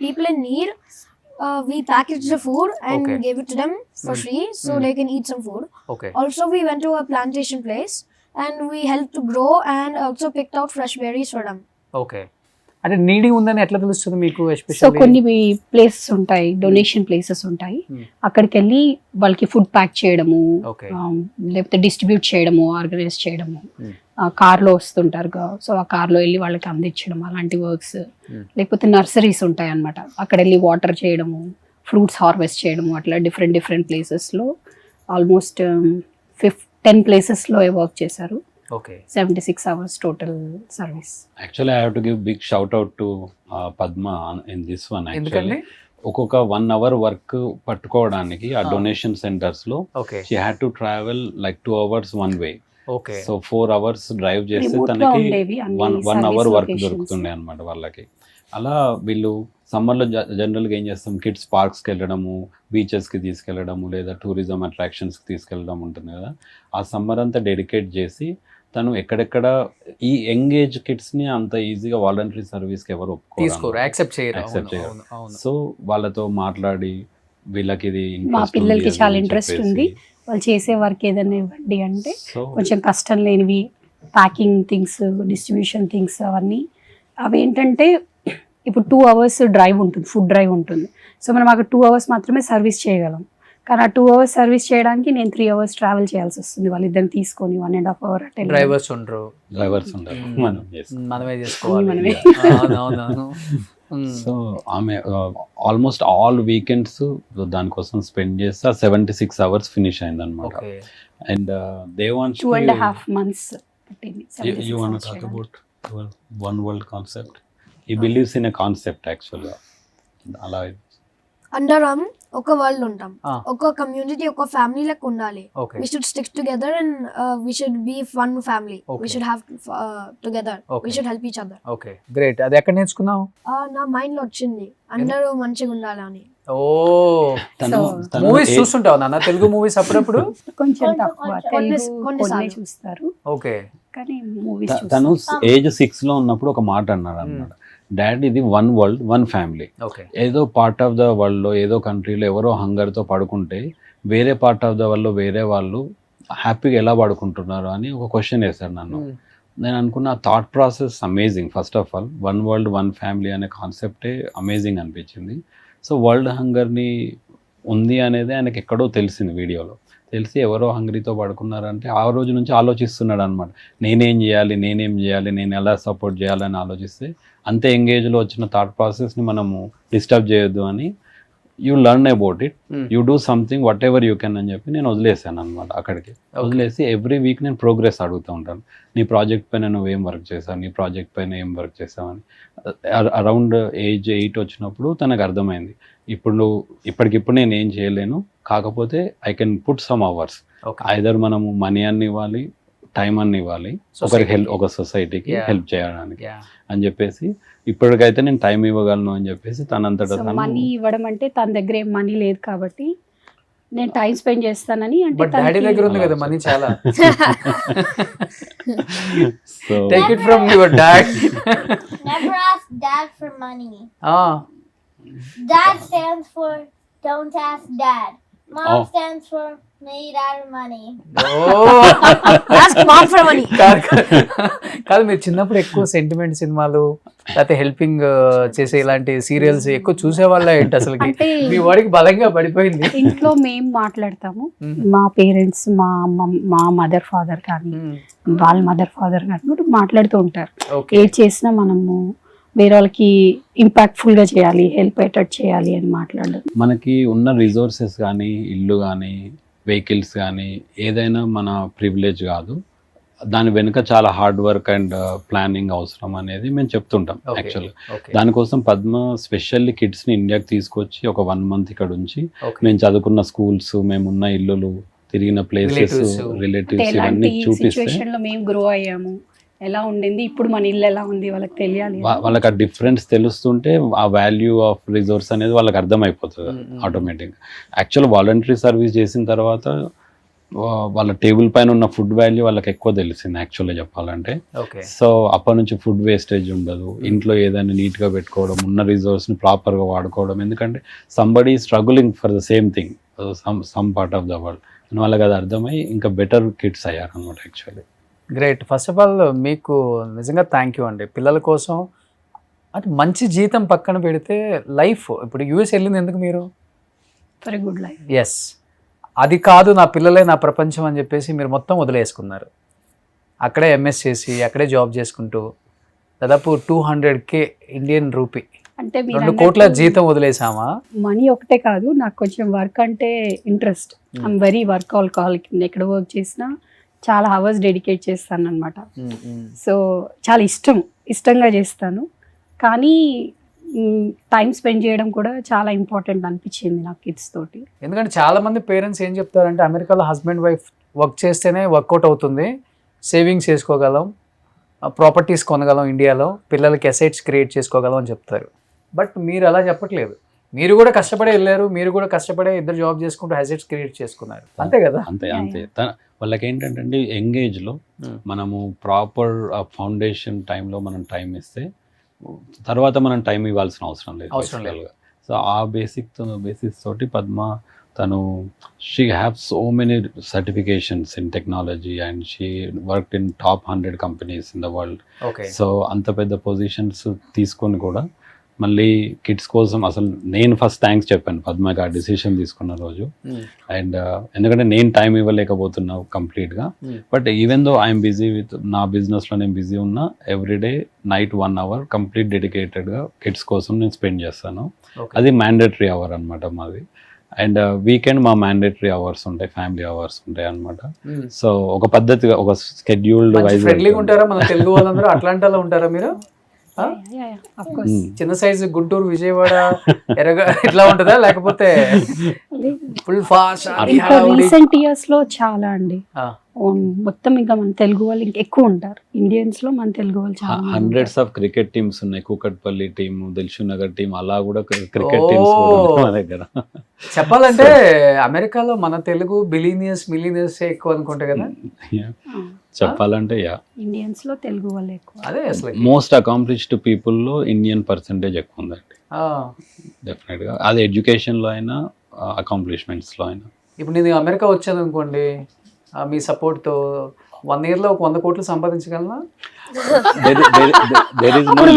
people in need, we packaged the food and gave it to them for free, so they can eat some food. Also, we went to a plantation place and we helped to grow and also picked out fresh berries for them. Okay, అంటే నీడి ఉందని ఎట్లా తెలుస్తుంది మీకు so especially? కొన్ని places ఉంటాయి, donation places ఉంటాయి, అక్కడికి వెళ్ళి వాళ్ళకి ఫుడ్ ప్యాక్ చేయడము, ఓకే లేకపోతే డిస్ట్రిబ్యూట్ చేయడము, ఆర్గనైజ్ చేయడము, కార్లో వస్తుంటారు సో ఆ కార్లో వెళ్ళి వాళ్ళకి అందించడం అలాంటి వర్క్స్, లేకపోతే నర్సరీస్ ఉంటాయి అన్నమాట, అక్కడ వెళ్ళి వాటర్ చేయడము, ఫ్రూట్స్ హార్వెస్ట్ చేయడము, అట్లా డిఫరెంట్ ప్లేసెస్లో ఆల్మోస్ట్ 10 ప్లేసెస్లో వర్క్ చేశారు. Okay 76 hours total service. Actually I have to give big shout out to Padma in this one. ఎందుకండి? యాక్చువల్లీ ఒక్కొక్క 1 hour వర్క్ పట్టుకోవడానికి ఆ డొనేషన్ సెంటర్స్ లో okay she had to travel like 2 hours one way. Okay so 4 hours drive చేస్తే Remote గా తనకి ఉండేవి అన్ని 1 hour service వర్క్ locations. దొరుకుతుండే అనమాట వాళ్ళకి. అలా వీళ్ళు సమ్మర్లో జనరల్గా ఏం చేస్తాం, కిడ్స్ పార్క్స్కి వెళ్ళడము, బీచెస్కి తీసుకెళ్ళడము, లేదా టూరిజం అట్రాక్షన్స్కి తీసుకెళ్ళడం ఉంటుంది కదా. ఆ సమ్మర్ అంతా డెడికేట్ చేసి తను ఎక్కడెక్కడ ఈ యంగ్ ఏజ్ కిడ్స్ని అంత ఈజీగా వాలంటరీ సర్వీస్కి ఎవరు తీసుకోరు, ఒప్పుకోరు, యాక్సెప్ట్ చేయరు. Accept చేయరు. అవును, అవును. సో వాళ్ళతో మాట్లాడి వీళ్ళకి ఇది మా interest ఉంది పిల్లలకి అని చాలా ఇంట్రెస్ట్ చెప్పేసి. ఉంది, వాళ్ళు చేసే వర్క్ ఏదైనా ఇవ్వండి అంటే సో కొంచెం కష్టం లేనివి, ప్యాకింగ్ థింగ్స్, డిస్ట్రిబ్యూషన్ థింగ్స్ అవన్నీ. అవి ఏంటంటే ఇప్పుడు 2 hours డ్రైవ్ ఉంటుంది, ఫుడ్ డ్రైవ్ ఉంటుంది. సో మనం అక్కడ 2 hours మాత్రమే సర్వీస్ చేయగలం. కానీ ఆ 2 hours సర్వీస్ చేయడానికి నేను 3 hours ట్రావెల్ చేయాల్సి వస్తుంది, వాళ్ళిద్దరిని తీసుకొని 1.5 hour అటెండ్. డ్రైవర్స్ ఉండరు, డ్రైవర్స్ ఉంటారు, మనం చేస్తాం. మనమే చేసుకోవాలి. మనమే. అవునవును. సో ఆమె ఆల్మోస్ట్ ఆల్ వీకెండ్స్ దానికోసం స్పెండ్ చేస్తే 76 hours ఫినిష్ అయింది అనమాట. ఓకే అండ్ దేవాన్స్ 2.5 months పట్టింది. you want to talk about one world concept? He believes in a concept actually. అలా అందరం ఒక వరల్డ్ ఉంటాం, Ah. ఒక కమ్యూనిటీ, ఒక ఫ్యామిలీ లెక్క ఉండాలి. Okay We should stick together and we should be one family. Okay. We should have together. Okay. We should help each other. Okay great. అది ఎక్కడ నేర్చుకున్నావు? నా మైండ్ లో వచ్చింది అందరూ మంచిగా ఉండాలని. ఓ తను So, మూవీస్ చూస్తుంటావు నాన్న, తెలుగు మూవీస్ అప్పుడప్పుడు? కొంచెం కొంచెం, తక్కువ, కొన్ని- తెలుగు కొన్నిసార్లు. కొన్ని చూస్తారు ఓకే కానీ మూవీస్ తను చూస్తారు. ఏజ్ 6 లో ఉన్నప్పుడు ఒక మాట అన్నాడు అనమాట, డాడ్ ఇది 1 world 1 family. ఓకే ఏదో పార్ట్ ఆఫ్ ద వరల్డ్ లో ఏదో కంట్రీలో ఎవరో హంగర్తో పడుకుంటే వేరే పార్ట్ ఆఫ్ ద వరల్డ్ లో వేరే వాళ్ళు హ్యాపీగా ఎలా పడుకుంటున్నారు అని ఒక క్వశ్చన్ వేశారు నన్ను. నేను అనుకున్న thought process amazing. First of all 1 world 1 family అనే కాన్సెప్టే అమేజింగ్ అనిపించింది. సో వరల్డ్ హంగర్ని ఉంది అనేది ఆయనకి ఎక్కడో తెలిసింది, వీడియోలో తెలిసి ఎవరో హంగరీతో పడుకున్నారంటే ఆ రోజు నుంచి ఆలోచిస్తున్నాడు అనమాట, నేనేం చేయాలి, నేను ఎలా సపోర్ట్ చేయాలని ఆలోచిస్తే అంతే ఎంగేజ్లో వచ్చిన థాట్ ప్రాసెస్ని మనము డిస్టర్బ్ చేయొద్దు అని, you learn about it, you do something what ever you can అని చెప్పి నేను వదిలేసాను అనమాట. అక్కడికి వదిలేసి ఎవ్రీ వీక్ నేను ప్రోగ్రెస్ అడుగుతూ ఉంటాను, నీ ప్రాజెక్ట్ పైన నువ్వు ఏం వర్క్ చేసావు, నీ ప్రాజెక్ట్ పైన ఏం వర్క్ చేసావని. అరౌండ్ ఏజ్ 8 వచ్చినప్పుడు తనకు అర్థమైంది, ఇప్పుడు నువ్వు ఇప్పటికిప్పుడు నేను ఏం చేయలేను, కాకపోతే I can put some hours, either మనము మనీ అన్ని ఇవ్వాలి, టైం అన్ని ఇవ్వాలి, ఒకరికి హెల్ప్, ఒక సొసైటీకి హెల్ప్ చేయడానికి అని చెప్పేసి ఇప్పటికైతే నేను టైం ఇవ్వగలను అని చెప్పేసి తనంతటా తను. మనీ ఇవ్వడం అంటే తన దగ్గర ఏం మనీ లేదు కాబట్టి నేను టైం స్పెండ్ చేస్తానని అంటే బట్ డాడీ దగ్గర ఉంది కదా మనీ చాలా. So take it from your dad. Never ask dad for money. Dad stands for don't ask dad. Mom Oh. stands for made out of money. Ask mom for money. కాదు, మీరు చిన్నప్పుడు ఎక్కువ sentiment సినిమాలు లేకపోతే helping చేసే ఇలాంటి serials ఎక్కువ చూసేవాళ్ళ ఏంటి అసలు? అంటే మీ వాడికి బలంగా పడిపోయింది. ఇంట్లో మేము మాట్లాడతాము, మా పేరెంట్స్, మా మా మదర్ ఫాదర్ కానీ వాళ్ళ మదర్ ఫాదర్ కానీ మాట్లాడుతూ ఉంటారు. ఓకే ఏది చేసినా మనము వేరే వాళ్ళకి ఇంపాక్ట్ఫుల్ గా చేయాలి, హెల్ప్ అయ్యేటట్టు చేయాలి అని మాట్లాడడం. మనకి ఉన్న రిసోర్సెస్ కానీ, ఇల్లు కానీ, వెహికల్స్ కానీ ఏదైనా మన ప్రివిలేజ్ కాదు, దాని వెనుక చాలా హార్డ్ వర్క్ అండ్ ప్లానింగ్ అవసరం అనేది మేము చెప్తుంటాం. యాక్చువల్గా దానికోసం పద్మ స్పెషల్లీ కిడ్స్ని ఇండియాకి తీసుకొచ్చి ఒక 1 month ఇక్కడ ఉంచి మేము చదువుకున్న స్కూల్స్, మేమున్న ఇల్లులు, తిరిగిన ప్లేసెస్, రిలేటివ్స్ ఇవన్నీ ఎలాంటి చూపిస్తే సిచ్యువేషన్ లో మేము గ్రో అయ్యాము, ఎలా ఉండింది, ఇప్పుడు మన ఇల్లు ఎలా ఉంది వాళ్ళకి తెలియాలి. వాళ్ళకి ఆ డిఫరెన్స్ తెలుస్తుంటే ఆ వాల్యూ ఆఫ్ రిసోర్స్ అనేది వాళ్ళకి అర్థమైపోతుంది ఆటోమేటిక్గా. యాక్చువల్ వాలంటరీ సర్వీస్ చేసిన తర్వాత వాళ్ళ టేబుల్ పైన ఉన్న ఫుడ్ వాల్యూ వాళ్ళకి ఎక్కువ తెలిసింది యాక్చువల్గా చెప్పాలంటే. సో అప్పటి నుంచి ఫుడ్ వేస్టేజ్ ఉండదు, ఇంట్లో ఏదైనా నీట్గా పెట్టుకోవడం, ఉన్న రిసోర్స్ని ప్రాపర్గా వాడుకోవడం. ఎందుకంటే somebody struggling for the same thing some part of the world అని వాళ్ళకి అది అర్థమై ఇంకా బెటర్ కిడ్స్ అయ్యారు అనమాట actually. Great. First of all మీకు నిజంగా థ్యాంక్ యూ అండి. పిల్లల కోసం అంటే మంచి జీతం పక్కన పెడితే లైఫ్ ఇప్పుడు యూఎస్ వెళ్ళింది ఎందుకు మీరు? For good life. ఎస్, అది కాదు నా పిల్లలే నా ప్రపంచం అని చెప్పేసి మీరు మొత్తం వదిలేసుకున్నారు. అక్కడే ఎంఎస్ చేసి అక్కడే జాబ్ చేసుకుంటూ దాదాపు 200K ఇండియన్ రూపీ, అంటే 2 కోట్ల జీతం వదిలేసామా? మనీ ఒకటే కాదు, నాకు కొంచెం వర్క్ అంటే interest. I'm very work alcoholic. ఎక్కడ వర్క్ చేసినా చాలా అవర్స్ డెడికేట్ చేస్తాను అనమాట. సో చాలా ఇష్టంగా చేస్తాను. కానీ టైం స్పెండ్ చేయడం కూడా చాలా ఇంపార్టెంట్ అనిపించింది నాకు కిడ్స్ తోటి. ఎందుకంటే చాలా మంది పేరెంట్స్ ఏం చెప్తారంటే అమెరికాలో హస్బెండ్ వైఫ్ వర్క్ చేస్తేనే వర్కౌట్ అవుతుంది, సేవింగ్స్ చేసుకోగలం, ప్రాపర్టీస్ కొనగలం, ఇండియాలో పిల్లలకి అసెట్స్ క్రియేట్ చేసుకోగలం అని చెప్తారు. బట్ మీరు అలా చెప్పట్లేదు. మీరు కూడా కష్టపడే వెళ్ళారు, మీరు కూడా కష్టపడే ఇద్దరు జాబ్ చేసుకుంటూ అసెట్స్ క్రియేట్ చేసుకున్నారు, అంతే కదా? అంతే. వాళ్ళకి ఏంటంటే యంగ్ ఏజ్లో మనము ప్రాపర్ ఫౌండేషన్ టైంలో మనం టైం ఇస్తే తర్వాత మనం టైం ఇవ్వాల్సిన అవసరం లేదు. సో ఆ బేసిస్ తోటి పద్మ తను she have so many certifications in technology and she worked in top 100 companies in the world. So అంత పెద్ద పొజిషన్స్ తీసుకొని కూడా మళ్ళీ కిడ్స్ కోసం అసలు నేను ఫస్ట్ థ్యాంక్స్ చెప్పాను పద్మకి ఆ డిసిషన్ తీసుకున్న రోజు. అండ్ ఎందుకంటే నేను టైం ఇవ్వలేకపోతున్నా కంప్లీట్గా. But even though I'm busy with నా బిజినెస్లో నేను బిజీ ఉన్నా ఎవ్రీడే నైట్ 1 hour కంప్లీట్ డెడికేటెడ్గా కిడ్స్ కోసం నేను స్పెండ్ చేస్తాను. అది మ్యాండేటరీ అవర్ అనమాట మాది. అండ్ వీకెండ్ మా మ్యాండేటరీ అవర్స్ ఉంటాయి, ఫ్యామిలీ అవర్స్ ఉంటాయి అనమాట. సో ఒక పద్ధతిగా ఒక స్కెడ్యూల్డ్ వైజ్. ఫ్రెండ్లీగా ఉంటారా మన తెలుగు వాళ్ళందరూ? అట్లాంటాలో ఉంటారా మీరు? చిన్న సైజు గుంటూరు, విజయవాడ, ఎర్రగా ఇట్లా ఉంటుందా లేకపోతే ఫుల్ ఫాస్ట్? రీసెంట్ ఇయర్స్ లో చాలా అండి, మొత్తం ఇంకా మన తెలుగు వాళ్ళు ఇంకా ఎక్కువ ఉంటారు. ఇండియన్స్ లో మన తెలుగు వాళ్ళు చాలా హండ్రెడ్స్ ఆఫ్ క్రికెట్ టీమ్స్ ఉన్నాయి. కూకట్పల్లి టీమ్, దిల్షుక్ నగర్ టీమ్, అలా కూడా క్రికెట్ టీమ్స్ మా దగ్గర. చెప్పాలంటే అమెరికాలో మన తెలుగు మిలీనియర్స్ ఎక్కువ అనుకుంటా కదా. చెప్పాలంటే ఇండియన్స్ లో తెలుగు వాళ్ళు ఎక్కువ. అదే అసలు మోస్ట్ అకాంప్లిష్డ్ పీపుల్ లో ఇండియన్ పర్సంటేజ్ ఎక్కువ ఉందండి డెఫినెట్ గా. అది ఎడ్యుకేషన్ లో అయినా అకాంప్లిష్మెంట్స్ లో అయినా. ఇప్పుడు నేను అమెరికా వచ్చాను అనుకోండి, మీ సపోర్ట్ తో 1 year లో 100 కోట్లు సంపాదించగలనా?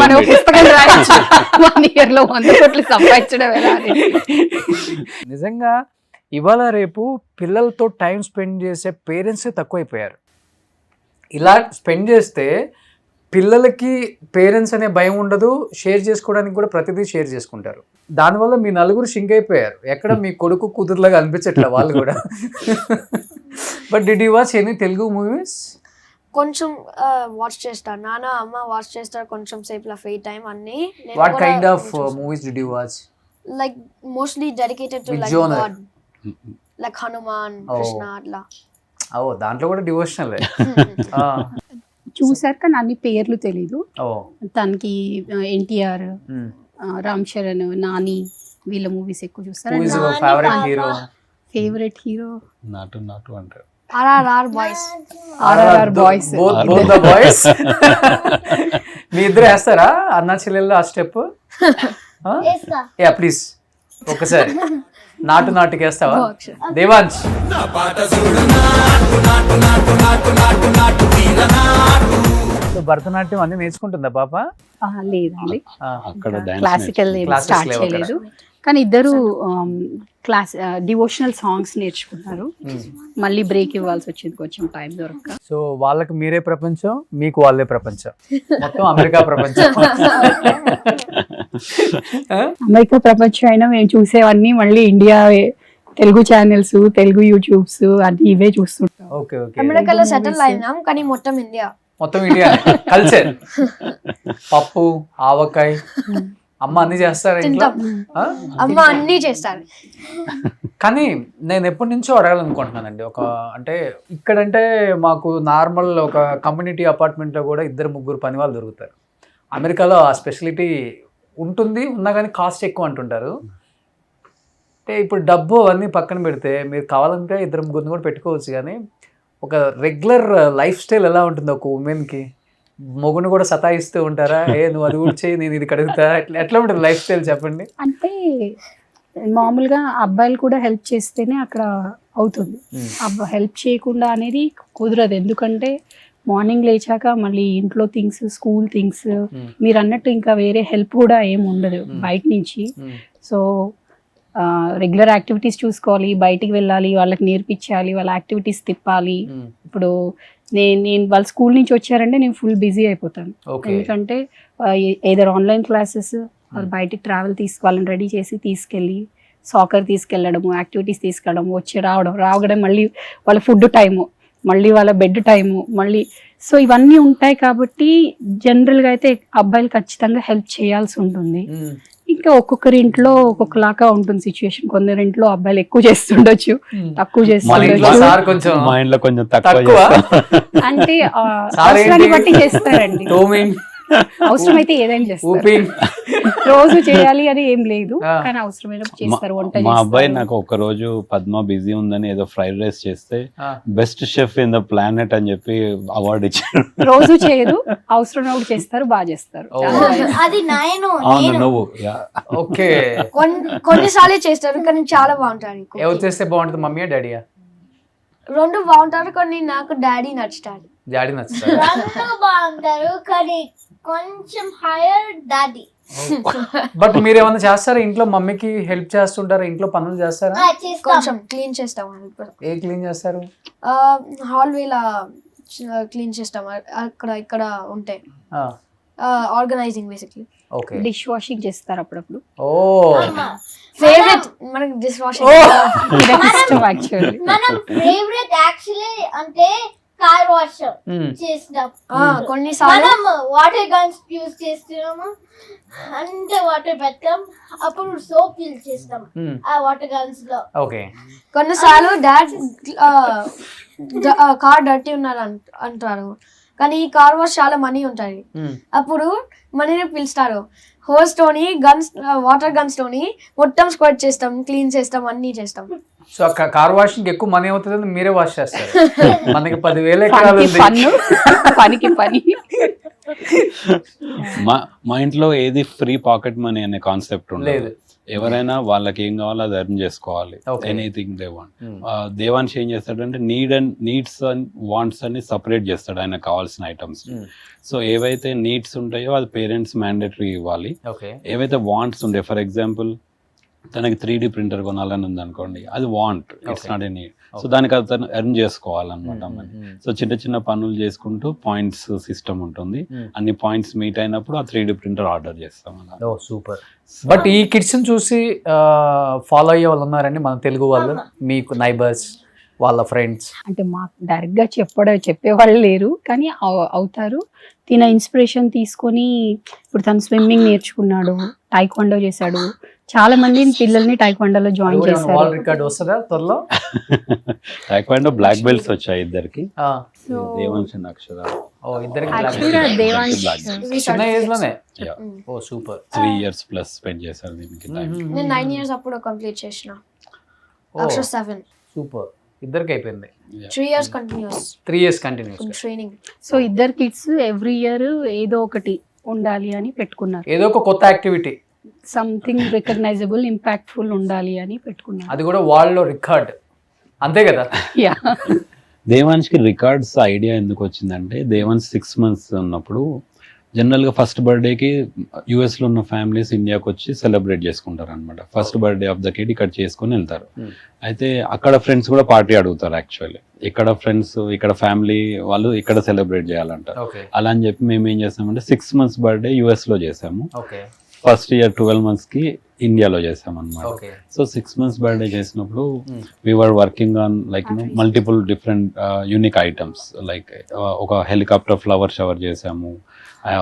మనం పుస్తకం రాయొచ్చు 1 year లో 100 కోట్లు సంపాదించడం ఎలా? నిజంగా ఇవాళ రేపు పిల్లలతో టైం స్పెండ్ చేసే పేరెంట్సే తక్కువైపోయారు. ఇలా స్పెండ్ చేస్తే పిల్లలకి పేరెంట్స్ అనే భయం ఉండదు, షేర్ చేసుకోవడానికి కూడా ప్రతిదీ షేర్ చేసుకుంటారు. దానివల్ల మీ నలుగురు షింక్ అయిపోయారు. ఎక్కడ మీ కొడుకు కూతురులాగా అనిపించట్లే వాళ్ళు కూడా. But did you watch any Telugu movies? కొంచెం వాచ్ చేస్తాను, నాన్న అమ్మ వాచ్ చేస్తారు కొంచెం సేపు ఫ్రీ టైం అన్ని. What kind of movies did you watch? Like mostly dedicated to like God, like Hanuman, Krishna అట్లా. ఓ దాంట్లో కూడా డివోషనల్. చూసారు కానీ అన్ని పేర్లు తెలీదు. తనకి ఎన్టీఆర్, రామ్ చరణ్, నాని వీళ్ళ మూవీస్ ఎక్కువ చూస్తారు. ఫేవరెట్ హీరో నాటు అంటారు. RRR boys. Both the boys. మీ ఇద్దరు వేస్తారా అన్నా చెల్లెల్లో ఆ స్టెప్? యా ప్లీజ్ ఒకసారి నాటుకి వేస్తావా దేవాంశ్? భరతనాట్యం అన్ని నేర్చుకుంటుందా పాప? లేదండి, క్లాసికల్ స్టార్ట్ చేయలేదు. కానీ ఇద్దరు డివోషనల్ సాంగ్స్ నేర్చుకున్నారు. మళ్ళీ బ్రేక్ ఇవ్వాల్సి వచ్చింది కొంచెం టైం దొరక. సో వాళ్ళకి మీరే ప్రపంచం, మీకు వాళ్ళే ప్రపంచం, మొత్తం అమెరికా ప్రపంచం. అమెరికా ప్రపంచం అయినా మేము చూసేవన్నీ మళ్ళీ India Telugu channels, Telugu YouTubes అన్ని ఇవే చూస్తుంటాం. అమెరికాలో సెటిల్ అయినాం కానీ మొత్తం ఇండియా కల్చర్. పప్పు, ఆవకాయ, అమ్మ అన్ని చేస్తారు ఇంట్లో. అమ్మ అన్ని చేస్తారు. కానీ నేను ఎప్పటి నుంచో అడగాలనుకుంటున్నానండి, అంటే ఇక్కడంటే మాకు నార్మల్ ఒక కమ్యూనిటీ అపార్ట్మెంట్లో కూడా 2-3 పని వాళ్ళు దొరుకుతారు. అమెరికాలో ఆ స్పెషాలిటీ ఉంటుంది, ఉన్నా కానీ కాస్ట్ ఎక్కువ అంటుంటారు. అంటే ఇప్పుడు డబ్బు అవన్నీ పక్కన పెడితే మీరు కావాలంటే 2-3 కూడా పెట్టుకోవచ్చు. కానీ ఒక రెగ్యులర్ లైఫ్ స్టైల్ ఎలా ఉంటుంది ఒక ఉమెన్కి? మొగుని కూడా సతాయిస్తూ ఉంటారా? నువ్వు అది కూడా చేయి, నేను ఇది కడుగుతా, ఎట్లా ఉంటుంది లైఫ్ స్టైల్ చెప్పండి. అంటే మామూలుగా అబ్బాయిలు కూడా హెల్ప్ చేస్తేనే అక్కడ అవుతుంది. హెల్ప్ చేయకుండా అనేది కుదరదు. ఎందుకంటే మార్నింగ్ లేచాక మళ్ళీ ఇంట్లో థింగ్స్, స్కూల్ థింగ్స్, మీరు అన్నట్టు ఇంకా వేరే హెల్ప్ కూడా ఏమి ఉండదు బయట నుంచి. సో రెగ్యులర్ యాక్టివిటీస్ చూసుకోవాలి, బయటికి వెళ్ళాలి, వాళ్ళకి నేర్పించాలి, వాళ్ళ యాక్టివిటీస్ తిప్పాలి. ఇప్పుడు నేను వాళ్ళ స్కూల్ నుంచి వచ్చారంటే నేను ఫుల్ బిజీ అయిపోతాను. ఎందుకంటే ఏదర్ ఆన్లైన్ క్లాసెస్ బయటికి ట్రావెల్ వాళ్ళని రెడీ చేసి తీసుకెళ్ళి సాకర్ తీసుకెళ్ళడము, యాక్టివిటీస్ తీసుకెళ్ళడం, వచ్చి రావడం, మళ్ళీ వాళ్ళ ఫుడ్ టైము, మళ్ళీ వాళ్ళ బెడ్ టైము, మళ్ళీ సో ఇవన్నీ ఉంటాయి. కాబట్టి జనరల్గా అయితే అబ్బాయిలు ఖచ్చితంగా హెల్ప్ చేయాల్సి ఉంటుంది. ఇంకా ఒక్కొక్కరి ఇంట్లో ఒక్కొక్కలాగా ఉంటుంది సిచ్యువేషన్. కొందరి ఇంట్లో అబ్బాయిలు ఎక్కువ చేస్తుండొచ్చు, తక్కువ చేస్తుండొచ్చు, మా ఇంట్లో కొంచెం తక్కువ అంటే అవసరాన్ని బట్టి చేస్తారండి. అవసరమైతే ఏదైనా చేస్తారు, రోజు చేయాలి అని ఏం లేదు, కానీ అవసరమైనప్పుడు చేస్తారు. వంట మా అబ్బాయి నాకు ఒక రోజు పద్మ బిజీ ఉందని ఏదో ఫ్రైడ్ రైస్ చేస్తే best chef in the planet అని చెప్పి అవార్డు ఇచ్చారు. రోజు చేయరు, అవసరమైనప్పుడు చేస్తారు, బాగా చేస్తారు. అది నువ్వు ఓకే కొన్నిసార్లు చేస్తారు కానీ చాలా బాగుంటారు. ఎవరు చేస్తే బాగుంటుంది, మమ్మీయా డాడీయా? రెండు బాగుంటారు, కొన్ని నాకు డాడీ నచ్చుతాడు. డాడీ నచ్చుతారు. రెండు బాగుంటారు కానీ కొంచెం హైయర్ డాడీ. బట్ మీరు ఏమైనా చేస్తారా ఇంట్లో? మమ్మీకి హెల్ప్ చేస్తుంటారా? ఇంట్లో పనులు చేస్తారా? కొంచెం క్లీన్ చేస్తాం. ఏ క్లీన్ చేస్తారు? హాల్వేలా క్లీన్ చేస్తాం, అక్కడ ఇక్కడ ఉంటాయి. Organising basically. Okay. Dish washing చేస్తారు అప్పుడప్పుడు. ఓ ఫేవరెట్ మనకి డిష్ వాషింగ్ ఇష్టం యాక్చువల్లీ. మనం ఫేవరెట్ యాక్చువల్లీ అంటే కార్ వాష్ చేస్తాం. కొన్నిసార్లు మనం వాటర్ గన్స్ యూజ్ చేస్తున్నాము అంటే వాటర్ పెడతాం, అప్పుడు సోప్ యూజ్ చేస్తాం ఆ వాటర్ గన్స్ లో. ఓకే. కొన్నిసార్లు డాడ్ కార్ డర్టీ ఉన్నారు అంటారు, కానీ ఈ కార్ వాష్ చాలా మనీ ఉంటాయి. అప్పుడు మనీని పిలుస్తారు, హోస్ తోని గన్స్, వాటర్ గన్స్ తోని మొత్తం స్క్వాట్ చేస్తాం, క్లీన్ చేస్తాం, అన్ని చేస్తాం. సో కార్ వాషింగ్ ఎక్కువ మనీ అవుతుంది, మీరే వాష్ చేస్తారు. మనకి 10,000 ఎకరాలు పనికి పని. మా ఇంట్లో ఏది ఫ్రీ పాకెట్ మనీ అనే కాన్సెప్ట్ ఉండదు. ఎవరైనా వాళ్ళకి ఏం కావాలో అది ఎర్న్ చేసుకోవాలి. Anything they want. దేవాన్ష్ ఏం చేస్తాడంటే నీడ్స్ అండ్ వాంట్స్ అని సపరేట్ చేస్తాడు ఆయన కావాల్సిన ఐటమ్స్. సో ఏవైతే నీడ్స్ ఉంటాయో అది పేరెంట్స్ మ్యాండేటరీ ఇవ్వాలి. ఏవైతే వాంట్స్ ఉంటాయి, ఫర్ ఎగ్జాంపుల్ తనకి 3D ప్రింటర్ కొనాలని ఉంది అనుకోండి, అది want, it's not a need. So దానికి అతను ఎర్న్ చేసుకోవాలన్నమాట. సో చిన్న చిన్న పనులు చేసుకుంటూ పాయింట్స్ సిస్టమ్ ఉంటుంది. అన్ని పాయింట్స్ మీట్ అయినప్పుడు ఆ 3D ప్రింటర్ ఆర్డర్ చేస్తాం. సూపర్. బట్ ఈ కిడ్స్ చూసి ఫాలో అయ్యే వాళ్ళు ఉన్నారండి మన తెలుగు వాళ్ళు, మీకు నైబర్స్, వాళ్ళ ఫ్రెండ్స్? అంటే మాకు డైరెక్ట్ గా చెప్పేవాళ్ళు లేరు, కానీ అవుతారు. తిన ఇన్స్పిరేషన్ తీసుకొని ఇప్పుడు తను స్విమ్మింగ్ నేర్చుకున్నాడు, టైక్వాండో చేశాడు. చాలా మంది పిల్లల్ని టైక్వాండోలో జాయిన్ చేశారు. రికార్డ్ వస్తుందా త్వరలో? టైక్వాండో బ్లాక్ బెల్ట్స్ వచ్చాయి ఇద్దరికి, దేవాన్ష్ అండ్ అక్షర. చిన్న ఏజ్ లోనే. ఓ సూపర్. 3 years ప్లస్ స్పెండ్ చేశారు దీనికి. నేను 9 years అప్పుడు కంప్లీట్ చేసిన. అక్షర 7. సూపర్. ఇద్దరికి అయిపోయింది. 3 years continuous. 3 years continuous training. So ఇద్దరు కిడ్స్ ఎవ్రీ ఇయర్ ఏదో ఒకటి ఉండాలి అని పెట్టుకున్నారు. ఏదో ఒక కొత్త యాక్టివిటీ, సంథింగ్ రికగ్నైజబుల్, ఇంపాక్ట్ఫుల్ ఉండాలి అని పెట్టుకున్నారు. అది కూడా వాళ్ళలో రికార్డ్, అంతే కదా? యా. దేవాన్ష్కి రికార్డ్స్ ఐడియా ఎందుకు వచ్చిందంటే, దేవాన్ష్ 6 months ఉన్నప్పుడు జనరల్గా ఫస్ట్ బర్త్డేకి యూఎస్లో ఉన్న ఫ్యామిలీస్ ఇండియాకి వచ్చి సెలబ్రేట్ చేసుకుంటారు అనమాట. First birthday of the kid ఇక్కడ చేసుకొని వెళ్తారు. అయితే అక్కడ ఫ్రెండ్స్ కూడా పార్టీ అడుగుతారు. యాక్చువల్లీ ఇక్కడ ఫ్రెండ్స్, ఇక్కడ ఫ్యామిలీ వాళ్ళు ఇక్కడ సెలబ్రేట్ చేయాలంటారు. అలా అని చెప్పి మేము ఏం చేస్తామంటే 6 months బర్త్డే యూఎస్లో చేసాము. ఫస్ట్ ఇయర్ 12 months కి ఇండియాలో చేసాం అనమాట. సో 6 months బర్త్డే చేసినప్పుడు we're working on like multiple different unique items. Like ఒక హెలికాప్టర్ ఫ్లవర్ షవర్ చేసాము,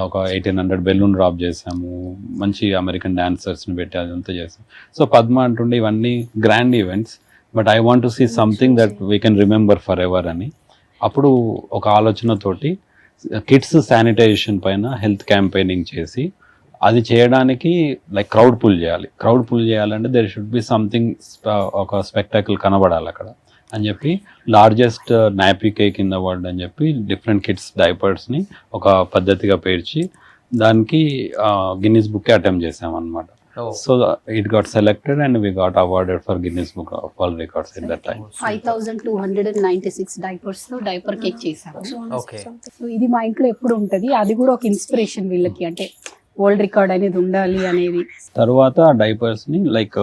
ఒక 1800 బెలూన్ డ్రాప్ చేసాము, మంచి అమెరికన్ డాన్సర్స్ని పెట్టి అదంతా చేసాము. సో పద్మ అంటుండే ఇవన్నీ grand events, but I want to see something that we can remember forever అని. అప్పుడు ఒక ఆలోచనతోటి కిడ్స్ శానిటైజేషన్ పైన హెల్త్ క్యాంపెయినింగ్ చేసి, అది చేయడానికి లైక్ క్రౌడ్ పుల్ చేయాలంటే దేర్ షుడ్ బి సంథింగ్, ఒక స్పెక్టాకిల్ కనబడాలి అక్కడ అని చెప్పి largest nappy cake in the world అని చెప్పి డిఫరెంట్ కిడ్స్ డైపర్స్ని ఒక పద్ధతిగా పేర్చి దానికి గిన్నిస్ బుక్కి అటెంప్ట్ చేసామన్నమాట. Oh. So it got selected and we got awarded for Guinness Book of World Records at that time. 5296 diapers తో డైపర్ కేక్ చేశాము. Okay. సో ఇది మా ఇంట్లో ఎప్పుడు ఉంటది, అది కూడా ఒక ఇన్స్పిరేషన్ వీళ్ళకి, అంటే వరల్డ్ రికార్డ్ అనేది ఉండాలి అనేది. తర్వాత డైపర్స్ ని లైక్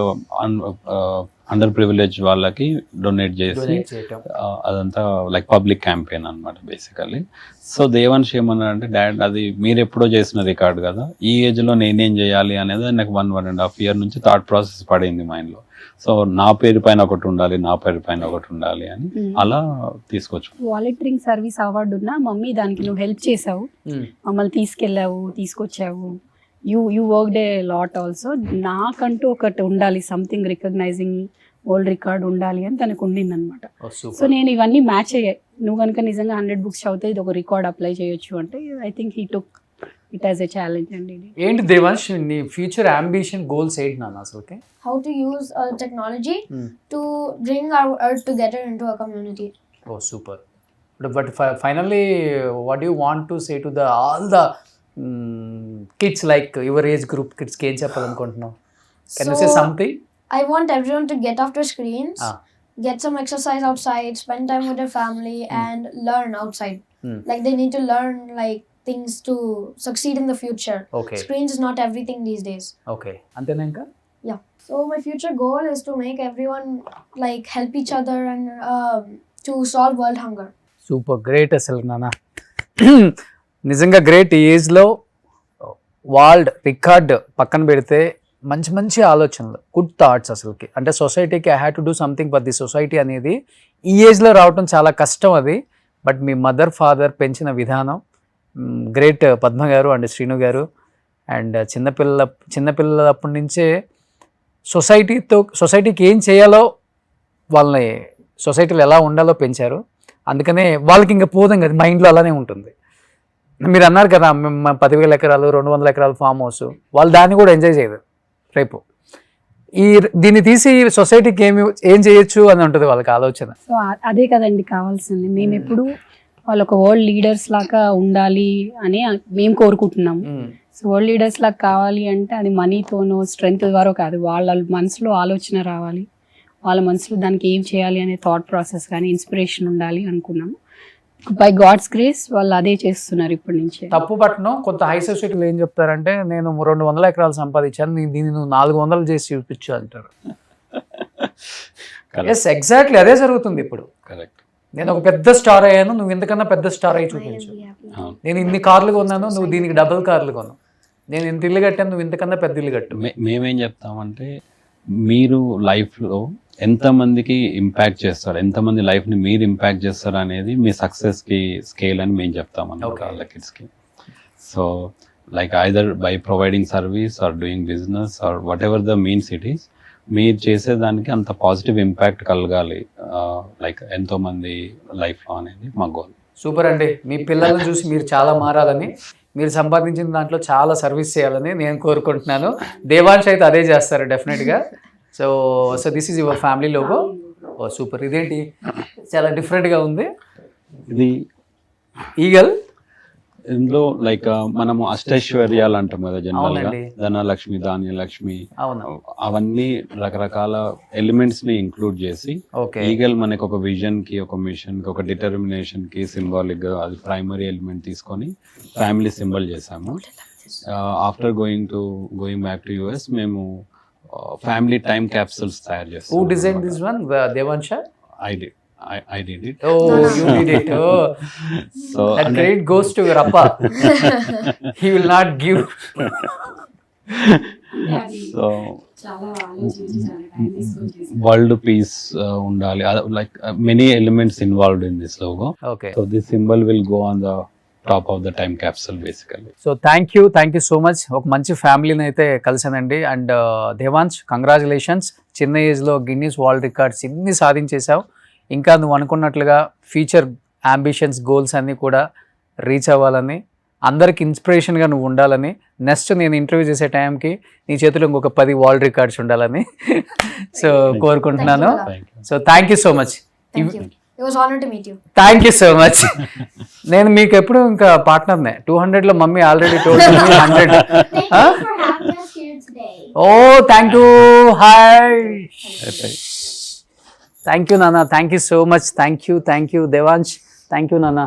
అండర్ ప్రివిలేజ్ వాళ్ళకి డొనేట్ చేసి Donate చేయటం. అదంతా లైక్ పబ్లిక్ క్యాంపెయిన్ అన్నమాట బేసికల్లీ. సో దేవాన్ష్ ఏమన్నారంటే, డాడ్ అది మీరు ఎప్పుడో చేసిన రికార్డ్ కదా, ఈ ఏజ్ లో నేనేం చేయాలి అనేది నాకు 1.5 year నుంచి థాట్ ప్రాసెస్ పడింది మైండ్ లో. సో నా పేరు పైన ఒకటి ఉండాలి, నా పేరు పైన ఒకటి ఉండాలి అని అలా తీసుకొచ్చు. వాలంటీరింగ్ సర్వీస్ అవార్డు ఉన్నా మమ్మీ దానికి నువ్వు హెల్ప్ చేసావు, మమ్మల్ని తీసుకెళ్ళావు, తీసుకొచ్చావు, you worked a lot also. నాకంటూ ఒకటి ఉండాలి, సంథింగ్ రికగ్నైజింగ్ వరల్డ్ రికార్డ్ ఉండాలి అని తనకు ఉండింది అనమాట. సో నేను ఇవన్నీ మ్యాచ్ అయ్యాయి. నువ్వు కనుక నిజంగా 100 books చదివితే ఇది ఒక రికార్డ్ అప్లై చేయొచ్చు అంటే I think he took it as a challenge అండి. ఏంటి దేవాంశ్ నీ ఫ్యూచర్ అంబిషన్ గోల్స్ ఏంటి నాన్న అసలుకి? How to use technology to bring our earth together into a community. Oh, super. But finally, what do you want to say to all the kids like your age group kids? Can you say something? I want everyone to get off their screens, get some exercise outside, spend time with their family, and learn outside. Like they need to learn like things to succeed in the future. Okay. Screens is not everything these days. Okay. Antena inka? Yeah. So my future goal is to make everyone like help each other and to solve world hunger. Super great అసలు నాన్న, నిజంగా great. ఈ ఏజ్లో world record పక్కన పెడితే మంచి మంచి ఆలోచనలు, గుడ్ థాట్స్ అసలుకి. అంటే సొసైటీకి I have to do something for the society అనేది ఈ ఏజ్లో రావటం చాలా కష్టం అది. బట్ మీ మదర్ ఫాదర్ పెంచిన విధానం గ్రేట్. పద్మ గారు అండ్ శ్రీను గారు అండ్ చిన్నపిల్లలప్పటి నుంచే సొసైటీకి ఏం చేయాలో, వాళ్ళని సొసైటీలో ఎలా ఉండాలో పెంచారు. అందుకనే వాళ్ళకి ఇంకా పోదాం కదా, మైండ్లో అలానే ఉంటుంది. మీరు అన్నారు కదా 10,000 ఎకరాలు 200 ఎకరాలు ఫామ్ హౌస్, వాళ్ళు దాన్ని కూడా ఎంజాయ్ చేయరు. రేపు దీన్ని తీసి సొసైటీకి ఏం చేయొచ్చు అని ఉంటుంది వాళ్ళకి ఆలోచన. సో అదే కదండి కావాల్సింది. మేము ఎప్పుడు వాళ్ళు ఒక వరల్డ్ లీడర్స్ లాగా ఉండాలి అని మేము కోరుకుంటున్నాము. సో వరల్డ్ లీడర్స్ లాగా కావాలి అంటే అది మనీతోనో స్ట్రెంగ్త్ ద్వారా కాదు, వాళ్ళ మనసులో ఆలోచన రావాలి, వాళ్ళ మనసులో దానికి ఏం చేయాలి అనే థాట్ ప్రాసెస్ కానీ ఇన్స్పిరేషన్ ఉండాలి అనుకున్నాము. బై గాడ్స్ గ్రేస్ వాళ్ళు అదే చేస్తున్నారు ఇప్పటి నుంచి. తప్పు పట్టను. కొంత హై సొసైటీలో ఏం చెప్తారంటే, నేను 200 ఎకరాలు సంపాదించాను, దీన్ని నువ్వు 400 చేసి చూపించు అంటారు. ఎస్, ఎగ్జాక్ట్లీ అదే జరుగుతుంది ఇప్పుడు. కరెక్ట్. నేను ఒక పెద్ద స్టార్ అయ్యాను, నువ్వు ఇంతకన్నా పెద్ద స్టార్ అయ్యి చూపించు. నేను ఇన్ని కార్లు కొన్నాను, నువ్వు దీనికి డబుల్ కార్లు కొను. నేను ఇంత ఇల్లు కట్టాను, నువ్వు ఇంతకన్నా పెద్ద ఇల్లు కట్టు. మేమేం చెప్తామంటే, మీరు లైఫ్లో ఎంతమందికి ఇంపాక్ట్ చేస్తారు, ఎంతమంది లైఫ్ని మీరు ఇంపాక్ట్ చేస్తారు అనేది మీ సక్సెస్కి స్కేల్ అని మేము చెప్తాం అన్నమాట వాళ్ళ కిడ్స్కి. So like either by providing service or doing business or whatever the means it is, మీరు చేసేదానికి అంత పాజిటివ్ ఇంపాక్ట్ కలగాలి లైక్ ఎంతోమంది లైఫ్లో అనేది మా గోల్. సూపర్ అండి. మీ పిల్లల్ని చూసి మీరు చాలా మారాలని, మీరు సంపాదించిన దాంట్లో చాలా సర్వీస్ చేయాలని నేను కోరుకుంటున్నాను. దేవాంశ్ అయితే అదే చేస్తారు డెఫినెట్గా. So this is your family logo. Oh super. ఇదేంటి చాలా డిఫరెంట్గా ఉంది. ఇది ఈగల్. ఇందులో లైక్ మనము అష్టైశ్వర్యాలు అంటాం కదా జనరల్గా, ధనలక్ష్మి, ధాన్యలక్ష్మి, అవన్నీ రకరకాల ఎలిమెంట్స్ ని ఇంక్లూడ్ చేసి ఈగల్ మనకి ఒక విజన్ కి, ఒక మిషన్ కి, ఒక డిటర్మినేషన్ కి సింబాలిక్ గా అది ప్రైమరీ ఎలిమెంట్ తీసుకొని ఫ్యామిలీ సింబల్ చేసాము. After going back to US మేము ఫ్యామిలీ టైమ్ క్యాప్సూల్స్ తయారు చేస్తాం. Who designed this one? Devansh? I did it. Oh, you did it. Oh, so that credit goes to your appa. He will not give. So world peace undali, like many elements involved in this logo. Okay. So this symbol will go on the top of the time capsule basically. So thank you so much. ఒక మంచి ఫ్యామిలీని అయితే కలిసానండి. And Devansh, congratulations. చిన్న ఏజ్లో Guinness world records ఇన్ని సాధించేసావు. ఇంకా నువ్వు అనుకున్నట్లుగా ఫ్యూచర్ అంబిషన్స్, గోల్స్ అన్నీ కూడా రీచ్ అవ్వాలని, అందరికి ఇన్స్పిరేషన్గా నువ్వు ఉండాలని, నెక్స్ట్ నేను ఇంటర్వ్యూ చేసే టైంకి నీ చేతిలో ఇంకొక 10 వరల్డ్ రికార్డ్స్ ఉండాలని సో కోరుకుంటున్నాను. So thank you so much. It was honor to meet you. Thank you so much. నేను మీకు ఎప్పుడు ఇంకా పార్ట్నర్నే. 200లో mummy already told me 100. Thank you for having us here today. ఓ thank you hi thank you నాన్న, thank you so much, thank you Devansh, thank you నాన్న.